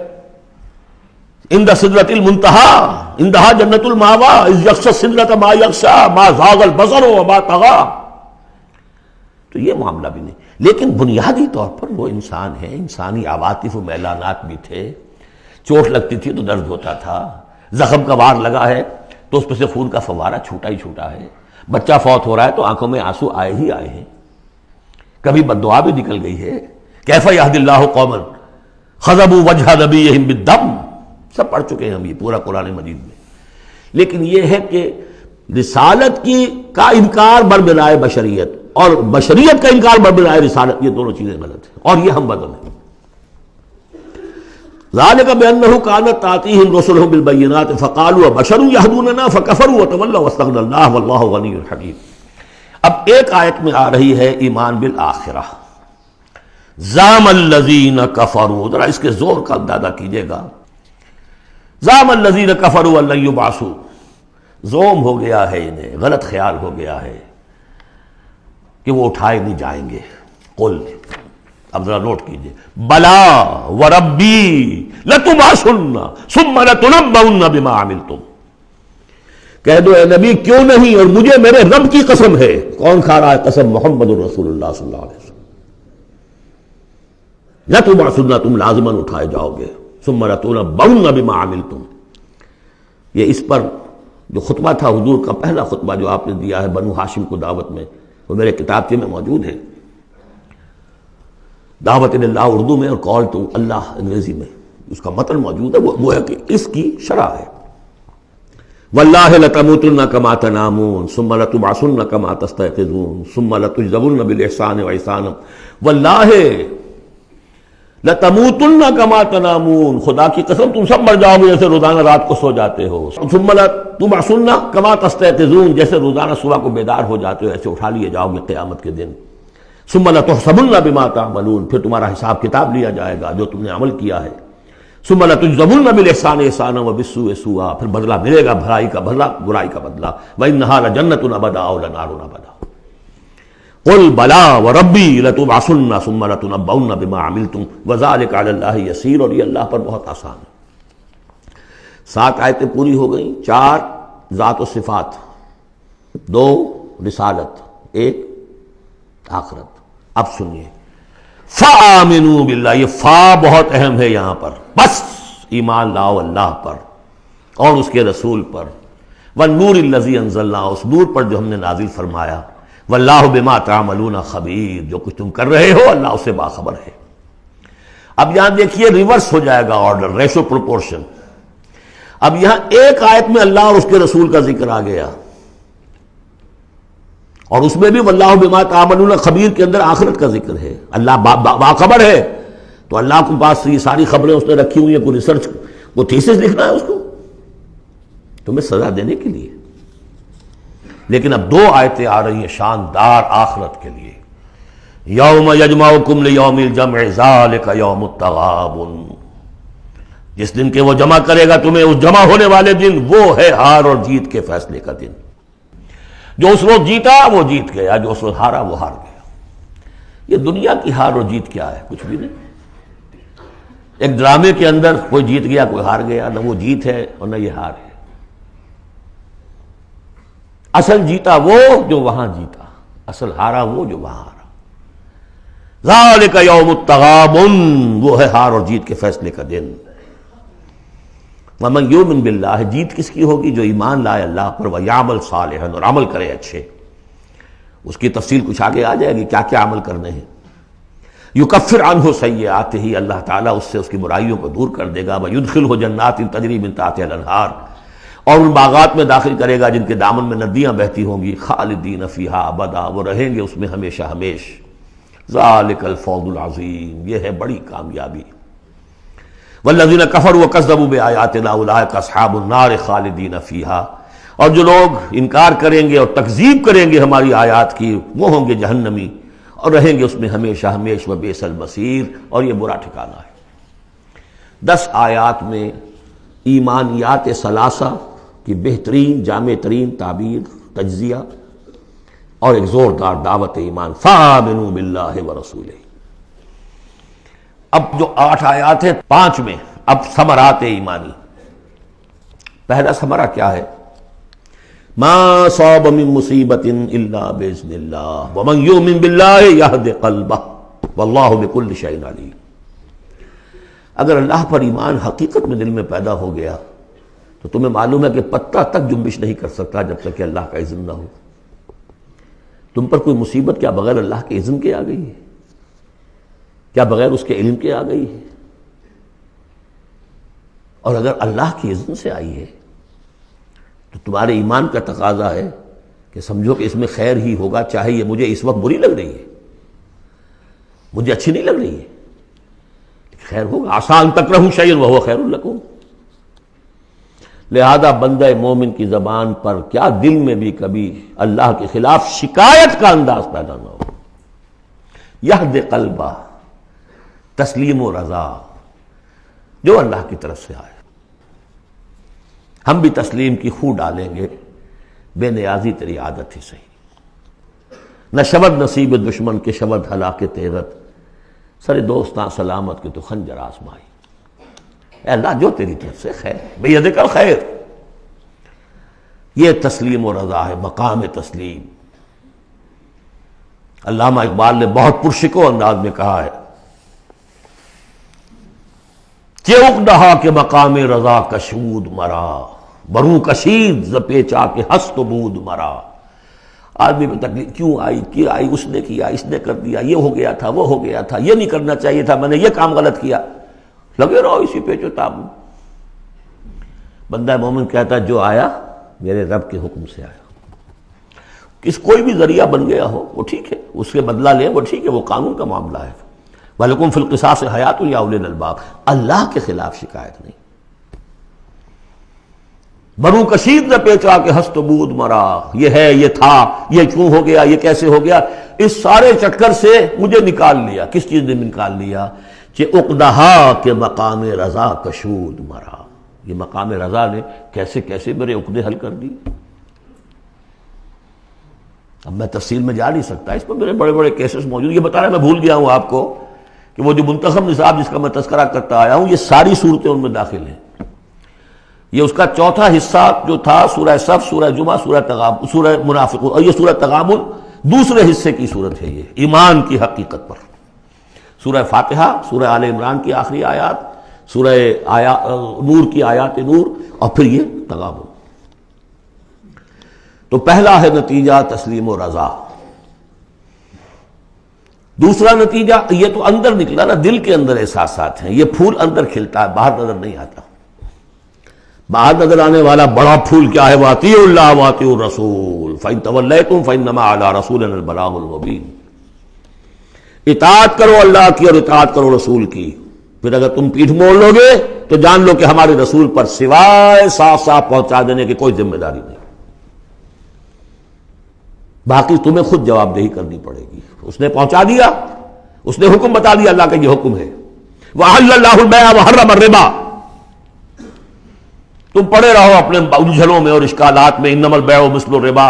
عند سدرۃ المنتہی، عندہا جنت المأوی، اذ یغشی السدرۃ ما یغشی، ما زاغ البصر وما طغی۔ تو یہ معاملہ بھی نہیں، لیکن بنیادی طور پر وہ انسان ہے، انسانی عواطف و میلانات بھی تھے۔ چوٹ لگتی تھی تو درد ہوتا تھا، زخم کا وار لگا ہے تو اس پہ سے خون کا فوارہ چھوٹا ہی چھوٹا ہے، بچہ فوت ہو رہا ہے تو آنکھوں میں آنسو آئے ہی آئے ہیں، کبھی بد دعا بھی نکل گئی ہے۔ کیف یہدی اللہ قوما خضبوا وجہ نبیہم بالدم، سب پڑھ چکے ہیں ہم یہ پورا قرآن مجید میں۔ لیکن یہ ہے کہ رسالت کا انکار بربنائے بشریت اور بشریت کا انکار بربنائے رسالت، یہ دونوں چیزیں غلط ہیں، اور یہ ہم بدل ہیں۔ ذالک بأنہ کانت تأتیہم رسلہم بالبینات فقالوا بشر یہدوننا فکفروا وتولوا واستغنی اللہ واللہ غنی حکیم۔ اب ایک آیت میں آ رہی ہے ایمان بالآخرہ، زعم الذین کفروا، ذرا اس کے زور کا اندازہ کیجئے گا۔ زعم الذین کفروا ان لن یبعثوا، زوم ہو گیا ہے انہیں، غلط خیال ہو گیا ہے کہ وہ اٹھائے نہیں جائیں گے۔ قل، اب ذرا نوٹ کیجئے، بلا وربی لتبعثن ثم لتنبؤن بما عملتم، کہہ دو اے نبی کیوں نہیں، اور مجھے میرے رب کی قسم ہے۔ کون کھا رہا ہے قسم؟ محمد رسول اللہ صلی اللہ علیہ وسلم۔ لتبعثن، تم لازماً اٹھائے جاؤ گے، ثم لتنبؤن بما عملتم۔ یہ اس پر جو خطبہ تھا حضور کا پہلا خطبہ جو آپ نے دیا ہے بنو ہاشم کو دعوت میں، وہ میرے کتابچے میں موجود ہے، دعوت اللہ اردو میں اور کال ٹو اللہ انگریزی میں، اس کا متن موجود ہے، وہ ہے کہ اس کی شرح ہے۔ واللہ لتموتن کما تنامون ثم لتبعثن کما تستيقظون ثم لتجزون بالاحسان واحسانا، واللہ لَتَمُوتُنَّ كَمَا تَنَامُونَ، خدا کی قسم تم سب مر جاؤ گے جیسے روزانہ رات کو سو جاتے ہو. ثُمَّ لَتُبْعَثُنَّ كَمَا تَسْتَيْقِظُونَ، جیسے روزانہ صبح کو بیدار ہو جاتے ہو ایسے اٹھا لیے جاؤ گے قیامت کے دن. ثُمَّ لَتُحْسَبُنَّ بِمَا تَعْمَلُونَ، پھر تمہارا حساب کتاب لیا جائے گا جو تم نے عمل کیا ہے. ثُمَّ لَتُجْزَوُنَّ بِالْإِحْسَانِ إِحْسَانًا وَبِالسُّوءِ سُوءًا، پھر بدلہ ملے گا بھلائی کا بدلہ برائی کا بدلہ. وَإِنَّهَا لَجَنَّةٌ أَبَدًا أَوْ لَنَارٌ أَبَدًا. قُلْ بَلَىٰ وَرَبِّي لَتُبْعَثُنَّ ثُمَّ لَتُنَبَّؤُنَّ بِمَا عَمِلْتُمْ وَذَٰلِكَ عَلَى اللَّهِ يَسِيرٌ، اور یہ اللہ پر بہت آسان ہے. 7 آیتیں پوری ہو گئیں. 4 ذات و صفات، 2 رسالت، 1 آخرت. اب سنیے فَآمِنُوا بِاللَّهِ، یہ فا بہت اہم ہے یہاں پر. بس ایمان لاؤ اللہ پر اور اس کے رسول پر. وَالنُّورِ الَّذِي أَنزَلْنَا، اس نور پر جو ہم نے نازل فرمایا. وَاللَّهُ بِمَا تَعْمَلُونَ خَبِيرٌ، جو کچھ تم کر رہے ہو اللہ اس سے باخبر ہے. اب یہاں دیکھیے ریورس ہو جائے گا آرڈر، ریشو پروپورشن. اب یہاں ایک آیت میں اللہ اور اس کے رسول کا ذکر آ گیا، اور اس میں بھی واللہ بما تعملون خبیر کے اندر آخرت کا ذکر ہے. اللہ باخبر ہے، تو اللہ کے پاس یہ ساری خبریں اس نے رکھی ہوئی ہیں. کوئی ریسرچ، کوئی تھیسس لکھنا ہے اس کو تمہیں سزا دینے کے لیے. لیکن اب 2 آیتیں آ رہی ہیں شاندار آخرت کے لیے. یوم یجمعکم لیوم الجمع ذالک یوم التغابن، جس دن کے وہ جمع کرے گا تمہیں اس جمع ہونے والے دن، وہ ہے ہار اور جیت کے فیصلے کا دن. جو اس روز جیتا وہ جیت گیا، جو اس روز ہارا وہ ہار گیا. یہ دنیا کی ہار اور جیت کیا ہے؟ کچھ بھی نہیں. ایک ڈرامے کے اندر کوئی جیت گیا کوئی ہار گیا، نہ وہ جیت ہے اور نہ یہ ہار ہے. اصل جیتا وہ جو وہاں جیتا، اصل ہارا وہ جو وہاں ہارا. ذالک یوم التغابن، وہ ہے ہار اور جیت کے فیصلے کا دن. ومن یؤمن باللہ، جیت کس کی ہوگی؟ جو ایمان لائے اللہ پر، ویعمل صالحا، اور عمل کرے اچھے. اس کی تفصیل کچھ آگے آ جائے گی کیا کیا عمل کرنے ہیں. یکفر عنہ سیئاتہ، اللہ تعالیٰ اس سے اس کی برائیوں کو دور کر دے گا. ویدخلہ جنات تجری من تحتہا الانہار، اور ان باغات میں داخل کرے گا جن کے دامن میں ندیاں بہتی ہوں گی. خالدین فیہا ابدا، وہ رہیں گے اس میں ہمیشہ ہمیش. ذالک الفوز العظیم، یہ ہے بڑی کامیابی. والذین کفروا وکذبوا بآیاتنا اولئک اصحاب النار خالدین فیہا، اور جو لوگ انکار کریں گے اور تکذیب کریں گے ہماری آیات کی، وہ ہوں گے جہنمی اور رہیں گے اس میں ہمیشہ ہمیش. وبئس المصیر، اور یہ برا ٹھکانہ ہے. 10 آیات میں ایمانیات ثلاثہ کی بہترین جامع ترین تعبیر، تجزیہ اور ایک زوردار دعوت ایمان. فآمنوا باللہ ورسولہ. اب جو 8 آیات ہیں 5 میں اب ثمرات ایمانی. پہلا ثمرہ کیا ہے؟ ما صاب من مصیبت الا باذن اللہ ومن یؤمن باللہ یہد قلبہ واللہ بکل شیء علیم. اگر اللہ پر ایمان حقیقت میں دل میں پیدا ہو گیا تو تمہیں معلوم ہے کہ پتہ تک جنبش نہیں کر سکتا جب تک کہ اللہ کا اذن نہ ہو. تم پر کوئی مصیبت کیا بغیر اللہ کے اذن کے آ گئی ہے؟ کیا بغیر اس کے علم کے آ گئی ہے؟ اور اگر اللہ کی اذن سے آئی ہے تو تمہارے ایمان کا تقاضا ہے کہ سمجھو کہ اس میں خیر ہی ہوگا، چاہے یہ مجھے اس وقت بری لگ رہی ہے، مجھے اچھی نہیں لگ رہی ہے، خیر ہوگا. عسیٰ ان تکرہوا شیئا وہو خیر لکم. لہذا بندہ مومن کی زبان پر کیا دل میں بھی کبھی اللہ کے خلاف شکایت کا انداز پیدا نہ ہو. یہد قلبہ، تسلیم و رضا، جو اللہ کی طرف سے آئے. ہم بھی تسلیم کی خو ڈالیں گے، بے نیازی تیری عادت ہی صحیح. نہ شود نصیب دشمن کے شود ہلاک تیغت، سر دوستاں سلامت کے تو خنجر آزمائی. اے اللہ جو تیری طرف سے خیر، بیدک الخیر. یہ تسلیم و رضا ہے، مقام تسلیم. علامہ اقبال نے بہت پرشکو انداز میں کہا ہے کہ اقدہا کے مقام رضا کشود مرا، برو کشید ز پیچا کے ہست و بود مرا. آدمی میں تکلیف کیوں آئی، کیا آئی، اس نے کیا، اس نے کر دیا، یہ ہو گیا تھا، وہ ہو گیا تھا، یہ نہیں کرنا چاہیے تھا، میں نے یہ کام غلط کیا. لگے رہو اسی پیچ و تاب. بندہ مومن کہتا ہے جو آیا میرے رب کے حکم سے آیا. کوئی بھی ذریعہ بن گیا ہو وہ ٹھیک ہے، اس کے بدلہ لیں وہ ٹھیک ہے، وہ قانون کا معاملہ ہے. وَلَكُمْ فِي الْقِصَاصِ حَيَاةٌ يَا أُولِي الْأَلْبَابِ، اللہ کے خلاف شکایت نہیں۔ بنو کشید نہ پیچا کہ ہست بود مرا، یہ ہے، یہ تھا، یہ کیوں ہو گیا، یہ کیسے ہو گیا، اس سارے چکر سے مجھے نکال لیا۔ کس چیز نے نکال لیا؟ کہ عقدہا کے مقام رضا کشود مرا، یہ مقام رضا نے کیسے کیسے میرے عقدے حل کر دی۔ اب میں تفصیل میں جا نہیں سکتا، اس پر میرے بڑے بڑے کیسز موجود۔ یہ بتا رہا میں بھول گیا ہوں آپ کو کہ وہ جو منتخب نصاب جس کا میں تذکرہ کرتا آیا ہوں، یہ ساری صورتیں ان میں داخل ہیں۔ یہ اس کا چوتھا حصہ جو تھا سورہ صف، سورہ جمعہ، سورہ تغابن، سورہ منافقون، اور یہ سورہ تغابن دوسرے حصے کی صورت ہے، یہ ایمان کی حقیقت پر۔ سورہ فاتحہ، سورہ آل عمران کی آخری آیات، سورہ نور کی آیات نور، اور پھر یہ تغابن۔ تو پہلا ہے نتیجہ تسلیم و رضا۔ دوسرا نتیجہ، یہ تو اندر نکلا نا، دل کے اندر احساسات ہیں، یہ پھول اندر کھلتا ہے، باہر نظر نہیں آتا۔ باہر نظر آنے والا بڑا پھول کیا ہے؟ وَأَطِیعُوا اللَّهَ وَأَطِیعُوا الرَّسُولَ فَإِن تَوَلَّیْتُمْ فَإِنَّمَا عَلَىٰ رَسُولِنَا الْبَلَاغُ الْمُبِینُ۔ اطاعت کرو اللہ کی اور اطاعت کرو رسول کی، پھر اگر تم پیٹھ موڑ لو گے تو جان لو کہ ہمارے رسول پر سوائے صاف صاف پہنچا دینے کی کوئی ذمہ داری نہیں، باقی تمہیں خود جواب دہی کرنی پڑے گی۔ اس نے پہنچا دیا، اس نے حکم بتا دیا، اللہ کا یہ حکم ہے۔ وَأَحَلَّ اللَّهُ الْبَيْعَ وَحَرَّمَ الرِّبَا، تم پڑے رہو اپنے الجھنوں میں اور اشکالات میں، انما البیع مثل الربا،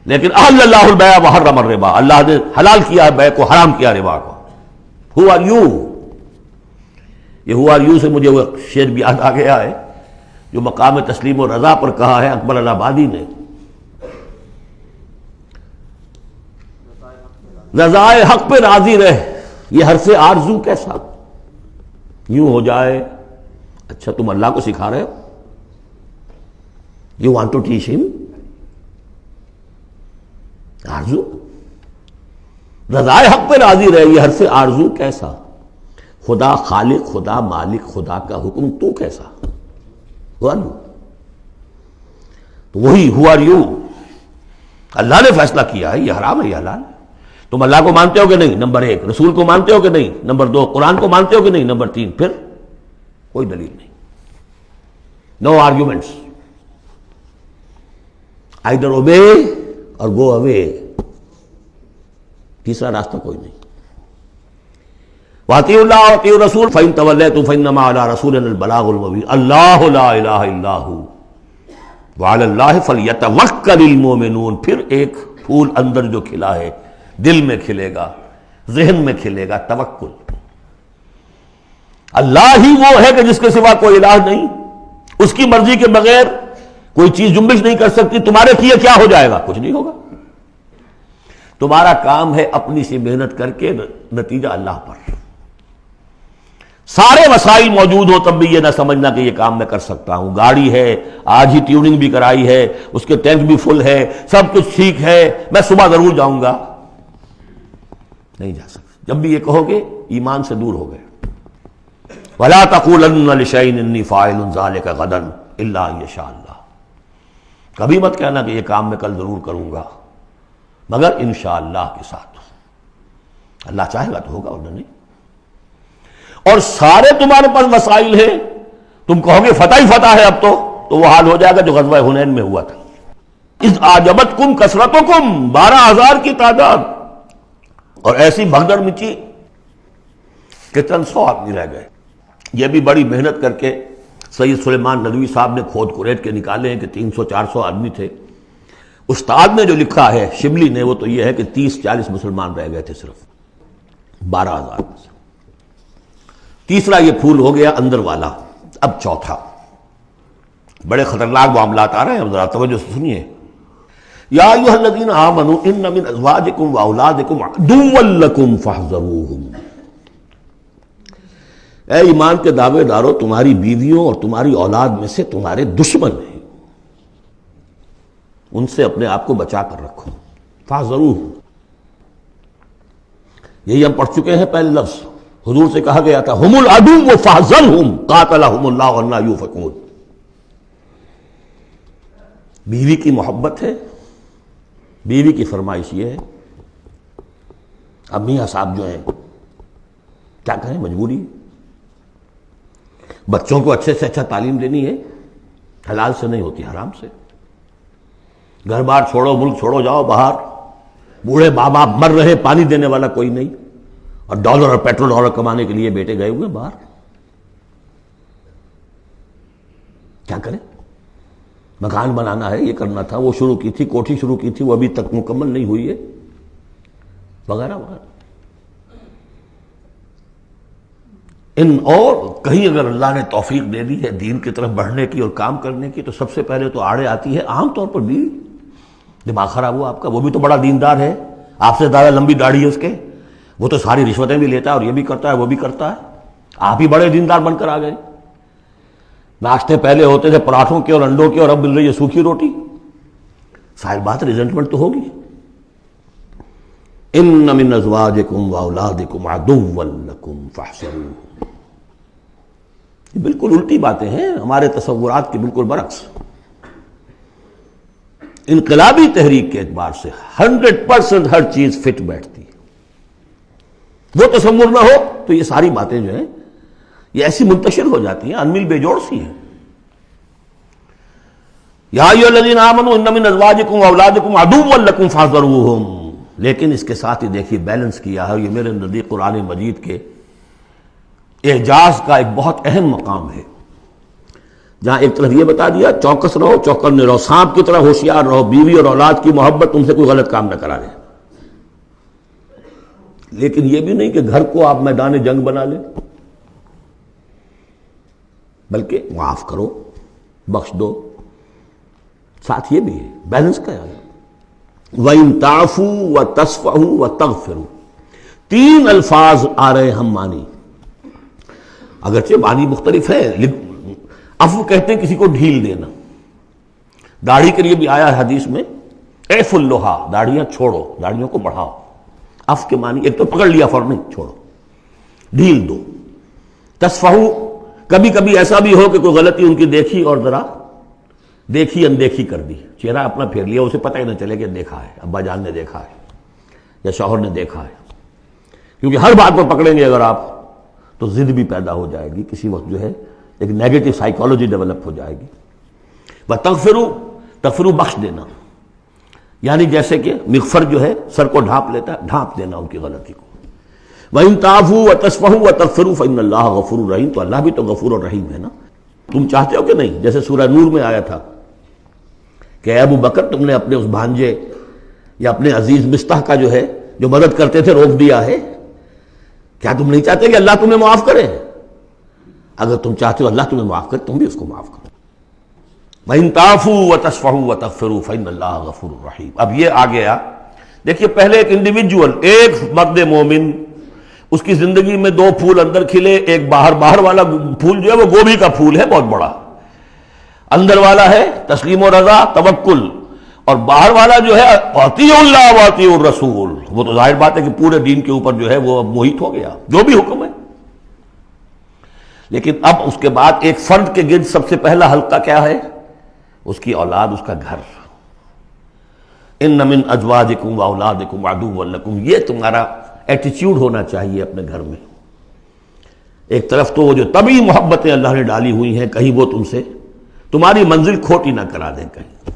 لیکن احل اللہ البیع وحرم الربا، اللہ نے حلال کیا ہے بیع کو، حرام کیا ربا کو۔ ہو آر یو، یہ ہو آر یو سے مجھے وہ شعر بھی یاد آ گیا ہے جو مقام تسلیم و رضا پر کہا ہے اکبر الآبادی نے۔ رضائے حق پہ راضی رہ، یہ حرف آرزو کیسا یوں ہو جائے۔ اچھا تم اللہ کو سکھا رہے ہو، یو وانٹ ٹو ٹیچ ہم آرزو، رضائے حق پہ راضی رہے، یہ حرف آرزو کیسا، خدا خالق، خدا مالک، خدا کا حکم تو کیسا، تو وہی ہو آر یو، اللہ نے فیصلہ کیا ہے یہ حرام ہے یہ حلال ہے۔ تم اللہ کو مانتے ہو کہ نہیں؟ نمبر ایک۔ رسول کو مانتے ہو کہ نہیں؟ نمبر دو۔ قرآن کو مانتے ہو کہ نہیں؟ نمبر تین۔ پھر کوئی دلیل نہیں، نو آرگیومنٹس، آئیدر اوبے اور گو اوے، تیسرا راستہ کوئی نہیں۔ وَأَطِیعُوا اللَّهَ وَأَطِیعُوا الرَّسُولَ فَإِن تَوَلَّیْتُمْ فَإِنَّمَا عَلَىٰ رَسُولِنَا الْبَلَاغُ الْمُبِینُ اللَّهُ لَا إِلَٰهَ إِلَّا هُوَ وَعَلَى اللَّهِ فَلْيَتَوَکَّلِ الْمُؤْمِنُونَ۔ پھر ایک پھول اندر جو کھلا ہے، دل میں کھلے گا، ذہن میں کھلے گا، توکل۔ اللہ ہی وہ ہے کہ جس کے سوا کوئی الہ نہیں، اس کی مرضی کے بغیر کوئی چیز جنبش نہیں کر سکتی۔ تمہارے کیے کیا ہو جائے گا؟ کچھ نہیں ہوگا۔ تمہارا کام ہے اپنی سی محنت کر کے نتیجہ اللہ پر۔ سارے وسائل موجود ہو تب بھی یہ نہ سمجھنا کہ یہ کام میں کر سکتا ہوں۔ گاڑی ہے، آج ہی ٹیوننگ بھی کرائی ہے، اس کے ٹینک بھی فل ہے، سب کچھ ٹھیک ہے، میں صبح ضرور جاؤں گا، نہیں جا سکتا۔ جب بھی یہ کہو گے ایمان سے دور ہو گئے۔ وَلَا تَقُولَنَّ لِشَيْءٍ إِنِّي فَاعِلٌ ذَلِكَ غَدًا إِلَّا أَن يَشَاءَ اللَّهُ، کبھی مت کہنا کہ یہ کام میں کل ضرور کروں گا مگر انشاءاللہ کے ساتھ، اللہ چاہے گا تو ہوگا ورنہ نہیں۔ اور سارے تمہارے پاس وسائل ہیں، تم کہو گے فتح ہی فتح ہے اب تو وہ حال ہو جائے گا جو غزوہ حنین میں ہوا تھا۔ اذ اعجبتکم کثرتکم، 12,000 کی تعداد، اور ایسی بھگدڑ مچی کہ چند 100 آدمی رہ گئے۔ یہ بھی بڑی محنت کر کے سید سلیمان ندوی صاحب نے کھود کریٹ کے نکالے ہیں کہ 300-400 آدمی تھے۔ استاد نے جو لکھا ہے شبلی نے وہ تو یہ ہے کہ 30-40 مسلمان رہ گئے تھے صرف 12,000 میں سے۔ تیسرا یہ پھول ہو گیا اندر والا۔ اب چوتھا، بڑے خطرناک معاملات آ رہے ہیں، ذرا توجہ سے سنیے۔ یا ایھا الذین آمنوا ان من ازواجکم واولادکم عدوا لکم فاحذروہم، اے ایمان کے دعوے دارو، تمہاری بیویوں اور تمہاری اولاد میں سے تمہارے دشمن ہیں، ان سے اپنے آپ کو بچا کر رکھو۔ فاحذروہم، یہی ہم پڑھ چکے ہیں پہلے لفظ، حضور سے کہا گیا تھا ہم العدو فاحذرہم قاتلہم اللہ انا یؤفکون۔ بیوی کی محبت ہے، بیوی کی فرمائش یہ ہے۔ اب میاں صاحب جو ہیں کیا کہیں، مجبوری ہے۔ بچوں کو اچھے سے اچھا تعلیم دینی ہے، حلال سے نہیں ہوتی، حرام سے۔ گھر بار چھوڑو، ملک چھوڑو، جاؤ باہر، بوڑھے ماں باپ مر رہے، پانی دینے والا کوئی نہیں، اور ڈالر اور پیٹرول ڈالر کمانے کے لیے بیٹے گئے ہوئے باہر، کیا کریں؟ مکان بنانا ہے، یہ کرنا تھا، وہ شروع کی تھی، کوٹھی شروع کی تھی، وہ ابھی تک مکمل نہیں ہوئی ہے، وغیرہ وغیرہ۔ اور کہیں اگر اللہ نے توفیق دے دی ہے دین کی طرف بڑھنے کی اور کام کرنے کی، تو سب سے پہلے تو آڑے آتی ہے عام طور پر بیوی۔ دماغ خراب ہوا آپ کا، وہ بھی تو بڑا دیندار ہے، آپ سے زیادہ لمبی داڑھی ہے اس کے، وہ تو ساری رشوتیں بھی لیتا ہے اور یہ بھی کرتا ہے وہ بھی کرتا ہے، آپ ہی بڑے دیندار بن کر آ گئے۔ ناشتے پہلے ہوتے تھے پراٹھوں کے اور انڈوں کے، اور اب مل رہی ہے سوکھی روٹی، ظاہر بات ریزنٹمنٹ تو ہوگی۔ ان من ازواجکم واولادکم عدوا لکم فاحذروہ، یہ بالکل الٹی باتیں ہیں ہمارے تصورات کے بالکل برعکس۔ انقلابی تحریک کے اعتبار سے 100% ہر چیز فٹ بیٹھتی ہے، وہ تصور نہ ہو تو یہ ساری باتیں جو ہیں یہ ایسی منتشر ہو جاتی ہیں، انمل بے جوڑ سی ہیں۔ یا ایھا الذین آمنوا ان من ازواجکم واولادکم عدوا لکم فاحذروہم، لیکن اس کے ساتھ ہی دیکھیے بیلنس کیا ہے، یہ میرے نزدیک قرآن مجید کے اعجاز کا ایک بہت اہم مقام ہے، جہاں ایک طرف یہ بتا دیا چوکس رہو، چوکنے رہو، سانپ کی طرح ہوشیار رہو، بیوی اور اولاد کی محبت تم سے کوئی غلط کام نہ کرا لے، لیکن یہ بھی نہیں کہ گھر کو آپ میدان جنگ بنا لیں، بلکہ معاف کرو، بخش دو، ساتھ یہ بھی ہے بیلنس کا ہے۔ وَإِن تَعْفُوا وَتَصْفَحُوا وَتَغْفِرُوا، تین الفاظ آ رہے ہم معنی، اگرچہ معنی مختلف ہے۔ عفو کہتے ہیں کسی کو ڈھیل دینا، داڑھی کے لیے بھی آیا ہے حدیث میں، اعفوا اللحیٰ، داڑھیاں چھوڑو، داڑھیوں کو بڑھاؤ۔ عفو کے معنی ایک تو پکڑ لیا فوراً نہیں، چھوڑو، ڈھیل دو۔ تصفحوا، کبھی کبھی ایسا بھی ہو کہ کوئی غلطی ان کی دیکھی اور ذرا دیکھی اندیکھی کر دی، چہرہ اپنا پھیر لیا، اسے پتہ ہی نہ چلے کہ دیکھا ہے، ابا جان نے دیکھا ہے یا شوہر نے دیکھا ہے، کیونکہ ہر بات پر پکڑیں گے اگر آپ تو ضد بھی پیدا ہو جائے گی، کسی وقت جو ہے ایک نیگیٹو سائیکالوجی ڈیولپ ہو جائے گی۔ وَتَغْفِرُوا، تغفروا بخش دینا، یعنی جیسے کہ مغفر جو ہے سر کو ڈھانپ لیتا ہے، ڈھانپ دینا ان کی غلطی کو۔ وَإِن تَعْفُوا وَتَصْفَحُوا وَتَغْفِرُوا فَإِنَّ اللَّهَ غَفُورٌ رَحِيمٌ، تو اللہ بھی تو غفور اور رحیم ہے نا۔ تم چاہتے ہو کہ نہیں، جیسے سورہ نور میں آیا تھا کہ اے ابو بکر تم نے اپنے اس بھانجے یا اپنے عزیز مصطح کا جو ہے جو مدد کرتے تھے روک دیا ہے، کیا تم نہیں چاہتے کہ اللہ تمہیں معاف کرے؟ اگر تم چاہتے ہو اللہ تمہیں معاف کرے، تم بھی اس کو معاف کرو۔ وَإِن تَعْفُوا وَتَصْفَحُوا وَتَغْفِرُوا فَإِنَّ اللَّهَ غَفُورٌ رَحِيمٌ۔ اب یہ آ گیا، دیکھیے پہلے ایک انڈیویجول، ایک مرد مومن، اس کی زندگی میں دو پھول اندر کھلے، ایک باہر والا پھول جو ہے وہ گوبھی کا پھول ہے بہت بڑا، اندر والا ہے تسلیم و رضا، توکل، اور باہر والا جو ہے اطیعوا اللہ واطیعوا الرسول، وہ تو ظاہر بات ہے کہ پورے دین کے اوپر جو ہے وہ اب محیط ہو گیا، جو بھی حکم ہے۔ لیکن اب اس کے بعد ایک فرد کے گرد سب سے پہلا حلقہ کیا ہے؟ اس کی اولاد، اس کا گھر۔ ان من ازواجکم واولادکم عدوا لکم، یہ تمہارا ایٹیچیوڈ ہونا چاہیے اپنے گھر میں۔ ایک طرف تو وہ جو طبعی محبتیں اللہ نے ڈالی ہوئی ہیں، کہیں وہ تم سے تمہاری منزل کھوٹی نہ کرا دیں، کہیں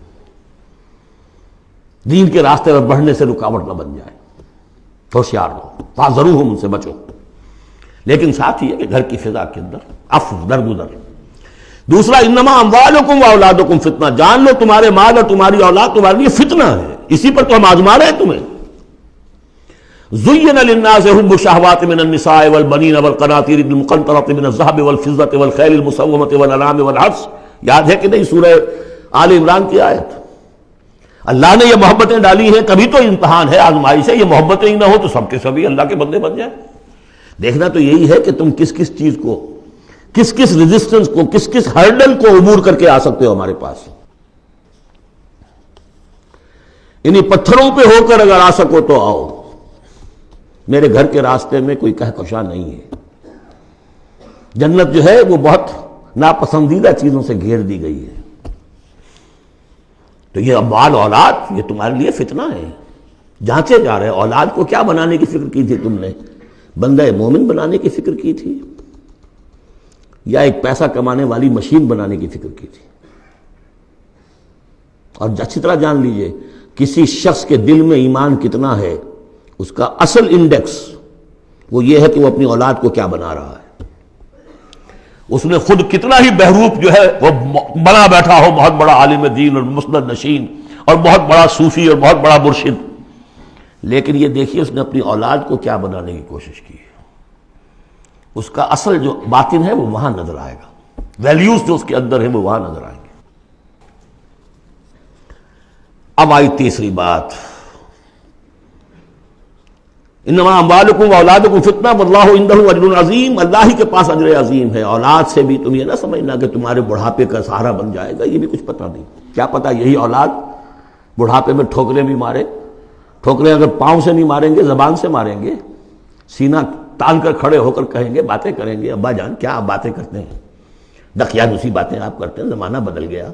دین کے راستے پر بڑھنے سے رکاوٹ نہ بن جائے، ہوشیار رہو، فاحذروہم، ان سے بچو۔ لیکن ساتھ ہی ہے کہ گھر کی فضا کے اندر عفو، درگزر۔ دوسرا انما اموالکم واولادکم فتنہ، جان لو تمہارے مال اور تمہاری اولاد تمہارے لیے فتنہ ہے، اسی پر تو ہم آزما رہے ہیں تمہیں۔ زین للناس حب الشہوات من النساء والبنین والقناطیر المقنطرۃ من الذهب والفضة والخیل المسومۃ والانعام والحرث، یاد ہے کہ نہیں سورہ آل عمران کی آیت؟ اللہ نے یہ محبتیں ڈالی ہیں، کبھی تو امتحان ہے، آزمائش ہے، یہ محبتیں ہی نہ ہو تو سب کے سبھی اللہ کے بندے بن جائیں۔ دیکھنا تو یہی ہے کہ تم کس کس چیز کو، کس کس ریزسٹنس کو، کس کس ہرڈل کو عبور کر کے آ سکتے ہو ہمارے پاس۔ انہی پتھروں پہ ہو کر اگر آ سکو تو آؤ، میرے گھر کے راستے میں کوئی کہکشاں نہیں ہے۔ جنت جو ہے وہ بہت ناپسندیدہ چیزوں سے گھیر دی گئی ہے، تو یہ اموال اولاد یہ تمہارے لیے فتنہ ہے، جانچے جا رہے ہیں۔ اولاد کو کیا بنانے کی فکر کی تھی تم نے؟ بندہ مومن بنانے کی فکر کی تھی یا ایک پیسہ کمانے والی مشین بنانے کی فکر کی تھی؟ اور اچھی طرح جان لیجئے کسی شخص کے دل میں ایمان کتنا ہے اس کا اصل انڈیکس وہ یہ ہے کہ وہ اپنی اولاد کو کیا بنا رہا ہے، اس نے خود کتنا ہی بہروپ جو ہے وہ بنا بیٹھا ہو، بہت بڑا عالم دین اور مسند نشین اور بہت بڑا صوفی اور بہت بڑا مرشد، لیکن یہ دیکھیے اس نے اپنی اولاد کو کیا بنانے کی کوشش کی ہے، اس کا اصل جو باطن ہے وہ وہاں نظر آئے گا، ویلیوز جو اس کے اندر ہیں وہ وہاں نظر آئیں گے۔ اب آئی تیسری بات، انما اموالکم و اولادکم فتنہ واللہ عندہ اجر عظیم، اللہ ہی کے پاس اجر عظیم ہے۔ اولاد سے بھی تم یہ نہ سمجھنا کہ تمہارے بڑھاپے کا سہارا بن جائے گا، یہ بھی کچھ پتہ نہیں، کیا پتہ یہی اولاد بڑھاپے میں ٹھوکریں بھی مارے، ٹھوکریں اگر پاؤں سے نہیں ماریں گے زبان سے ماریں گے، سینہ تان کر کھڑے ہو کر کہیں گے، باتیں کریں گے، ابا جان کیا آپ باتیں کرتے ہیں، دقیانوسی دوسری باتیں آپ کرتے ہیں، زمانہ بدل گیا،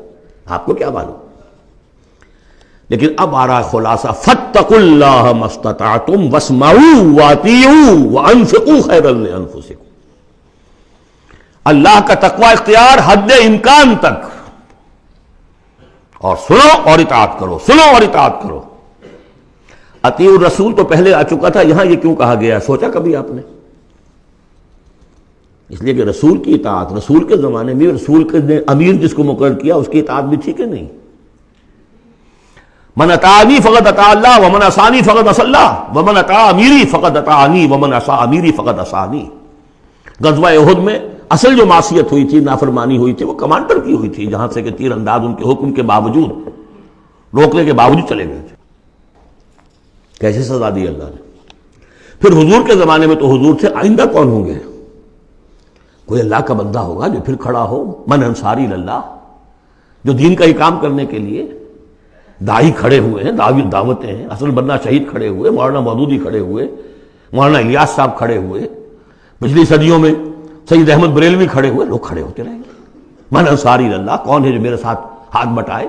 آپ کو کیا معلوم۔ لیکن اب آ رہا خلاصہ، فاتقوا اللہ ما استطعتم واسمعوا واطیعوا وانفقوا خیرا لانفسکم، اللہ کا تقوی اختیار حد امکان تک، اور سنو اور اطاعت کرو، سنو اور اطاعت کرو۔ اطیعوا الرسول تو پہلے آ چکا تھا، یہاں یہ کیوں کہا گیا ہے، سوچا کبھی آپ نے؟ اس لیے کہ رسول کی اطاعت، رسول کے زمانے میں رسول کے امیر جس کو مقرر کیا اس کی اطاعت بھی ٹھیک ہے نہیں۔ من اطاعنی فقد اطاع اللہ ومن عصانی فقد عصى اللہ ومن اطاع امیری فقد اطاعنی ومن عصى امیری فقد عصانی۔ غزوہ احد میں اصل جو معصیت ہوئی تھی، نافرمانی ہوئی تھی، وہ کمانڈر کی ہوئی تھی، جہاں سے کہ تیر انداز ان کے حکم کے باوجود، روکنے کے باوجود چلے گئے تھے۔ کیسے سزا دی اللہ نے۔ پھر حضور کے زمانے میں تو حضور تھے، آئندہ کون ہوں گے؟ کوئی اللہ کا بندہ ہوگا جو پھر کھڑا ہو، من انصاری اللہ، جو دین کا ہی کام کرنے کے لیے داعی کھڑے ہوئے ہیں، دعوتیں ہیں، حسن بننا شہید کھڑے ہوئے، مولانا مودودی کھڑے ہوئے، مولانا الیاس صاحب کھڑے ہوئے، پچھلی صدیوں میں سید احمد بریلوی کھڑے ہوئے، لوگ کھڑے ہوتے رہیں گے۔ من انصاری اللہ، کون ہے جو میرے ساتھ ہاتھ بٹائے؟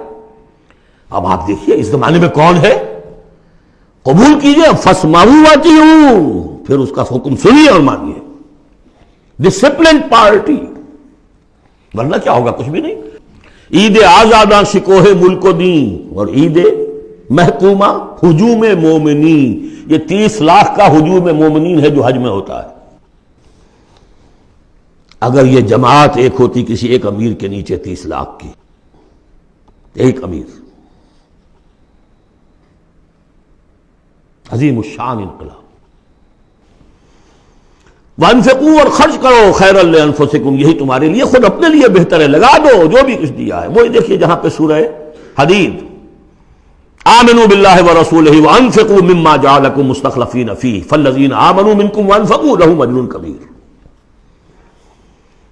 اب آپ دیکھیے اس زمانے میں کون ہے، قبول کیجئے، فاسمعوا واطیعوا، پھر اس کا حکم سنیے اور مانیے، ڈسپلن پارٹی، ورنہ کیا ہوگا؟ کچھ بھی نہیں۔ عید آزاداں شکوہ ملک و دین اور عید محکومہ ہجوم مومنین، یہ 30 لاکھ کا ہجوم مومنین ہے جو حج میں ہوتا ہے۔ اگر یہ جماعت ایک ہوتی کسی ایک امیر کے نیچے 30 لاکھ کی، ایک امیر، عظیم الشان انقلاب۔ وانفقوا، اور خرچ کرو، خیرا لانفسکم، یہی تمہارے لیے، خود اپنے لیے بہتر ہے، لگا دو جو بھی کچھ دیا ہے۔ وہی دیکھیے جہاں پہ سورہ حدید، آمنوا باللہ ورسولہ وانفقوا مما جعلکم مستخلفین فیہ فالذین آمنوا منکم وانفقوا لہم اجر کبیر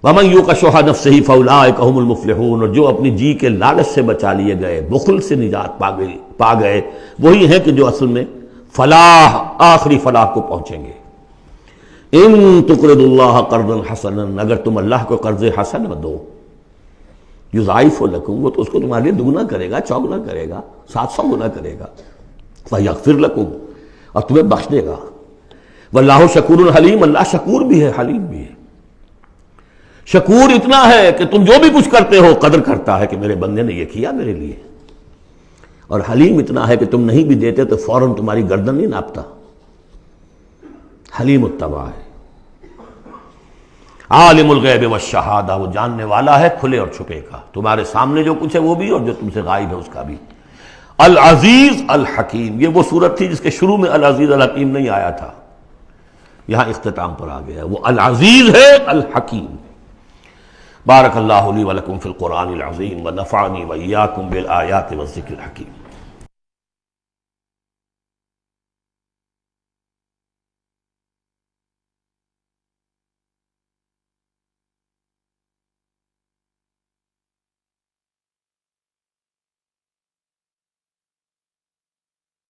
ومن یوق شح نفسہ فاولئک ھم المفلحون، اور جو اپنی جی کے لالچ سے بچا لیے گئے، بخل سے نجات پا گئے، وہی ہیں کہ جو اصل میں فلاح، آخری فلاح کو پہنچیں گے۔ ان تقرضوا اللہ قرضا حسنا، اگر تم اللہ کو قرض حسن دو، یضاعف لکم، وہ تو اس کو تمہارے لیے دگنا کرے گا، چوگنا کرے گا، 700 گنا کرے گا، فیغفر لکم، اور تمہیں بخش دے گا۔ واللہ شکور حلیم، اللہ شکور بھی ہے، حلیم بھی ہے۔ شکور اتنا ہے کہ تم جو بھی کچھ کرتے ہو قدر کرتا ہے کہ میرے بندے نے یہ کیا میرے لیے، اور حلیم اتنا ہے کہ تم نہیں بھی دیتے تو فوراً تمہاری گردن نہیں ناپتا، حلیم الطبع ہے۔ عالم الغیب والشہادہ، وہ جاننے والا ہے کھلے اور چھپے کا، تمہارے سامنے جو کچھ ہے وہ بھی اور جو تم سے غائب ہے اس کا بھی۔ العزیز الحکیم، یہ وہ صورت تھی جس کے شروع میں العزیز الحکیم نہیں آیا تھا، یہاں اختتام پر آ گیا، وہ العزیز ہے الحکیم۔ بارک اللہ لی ولکم فی القرآن العظیم ونفعنی وإیاکم بالآیات والذکر الحکیم۔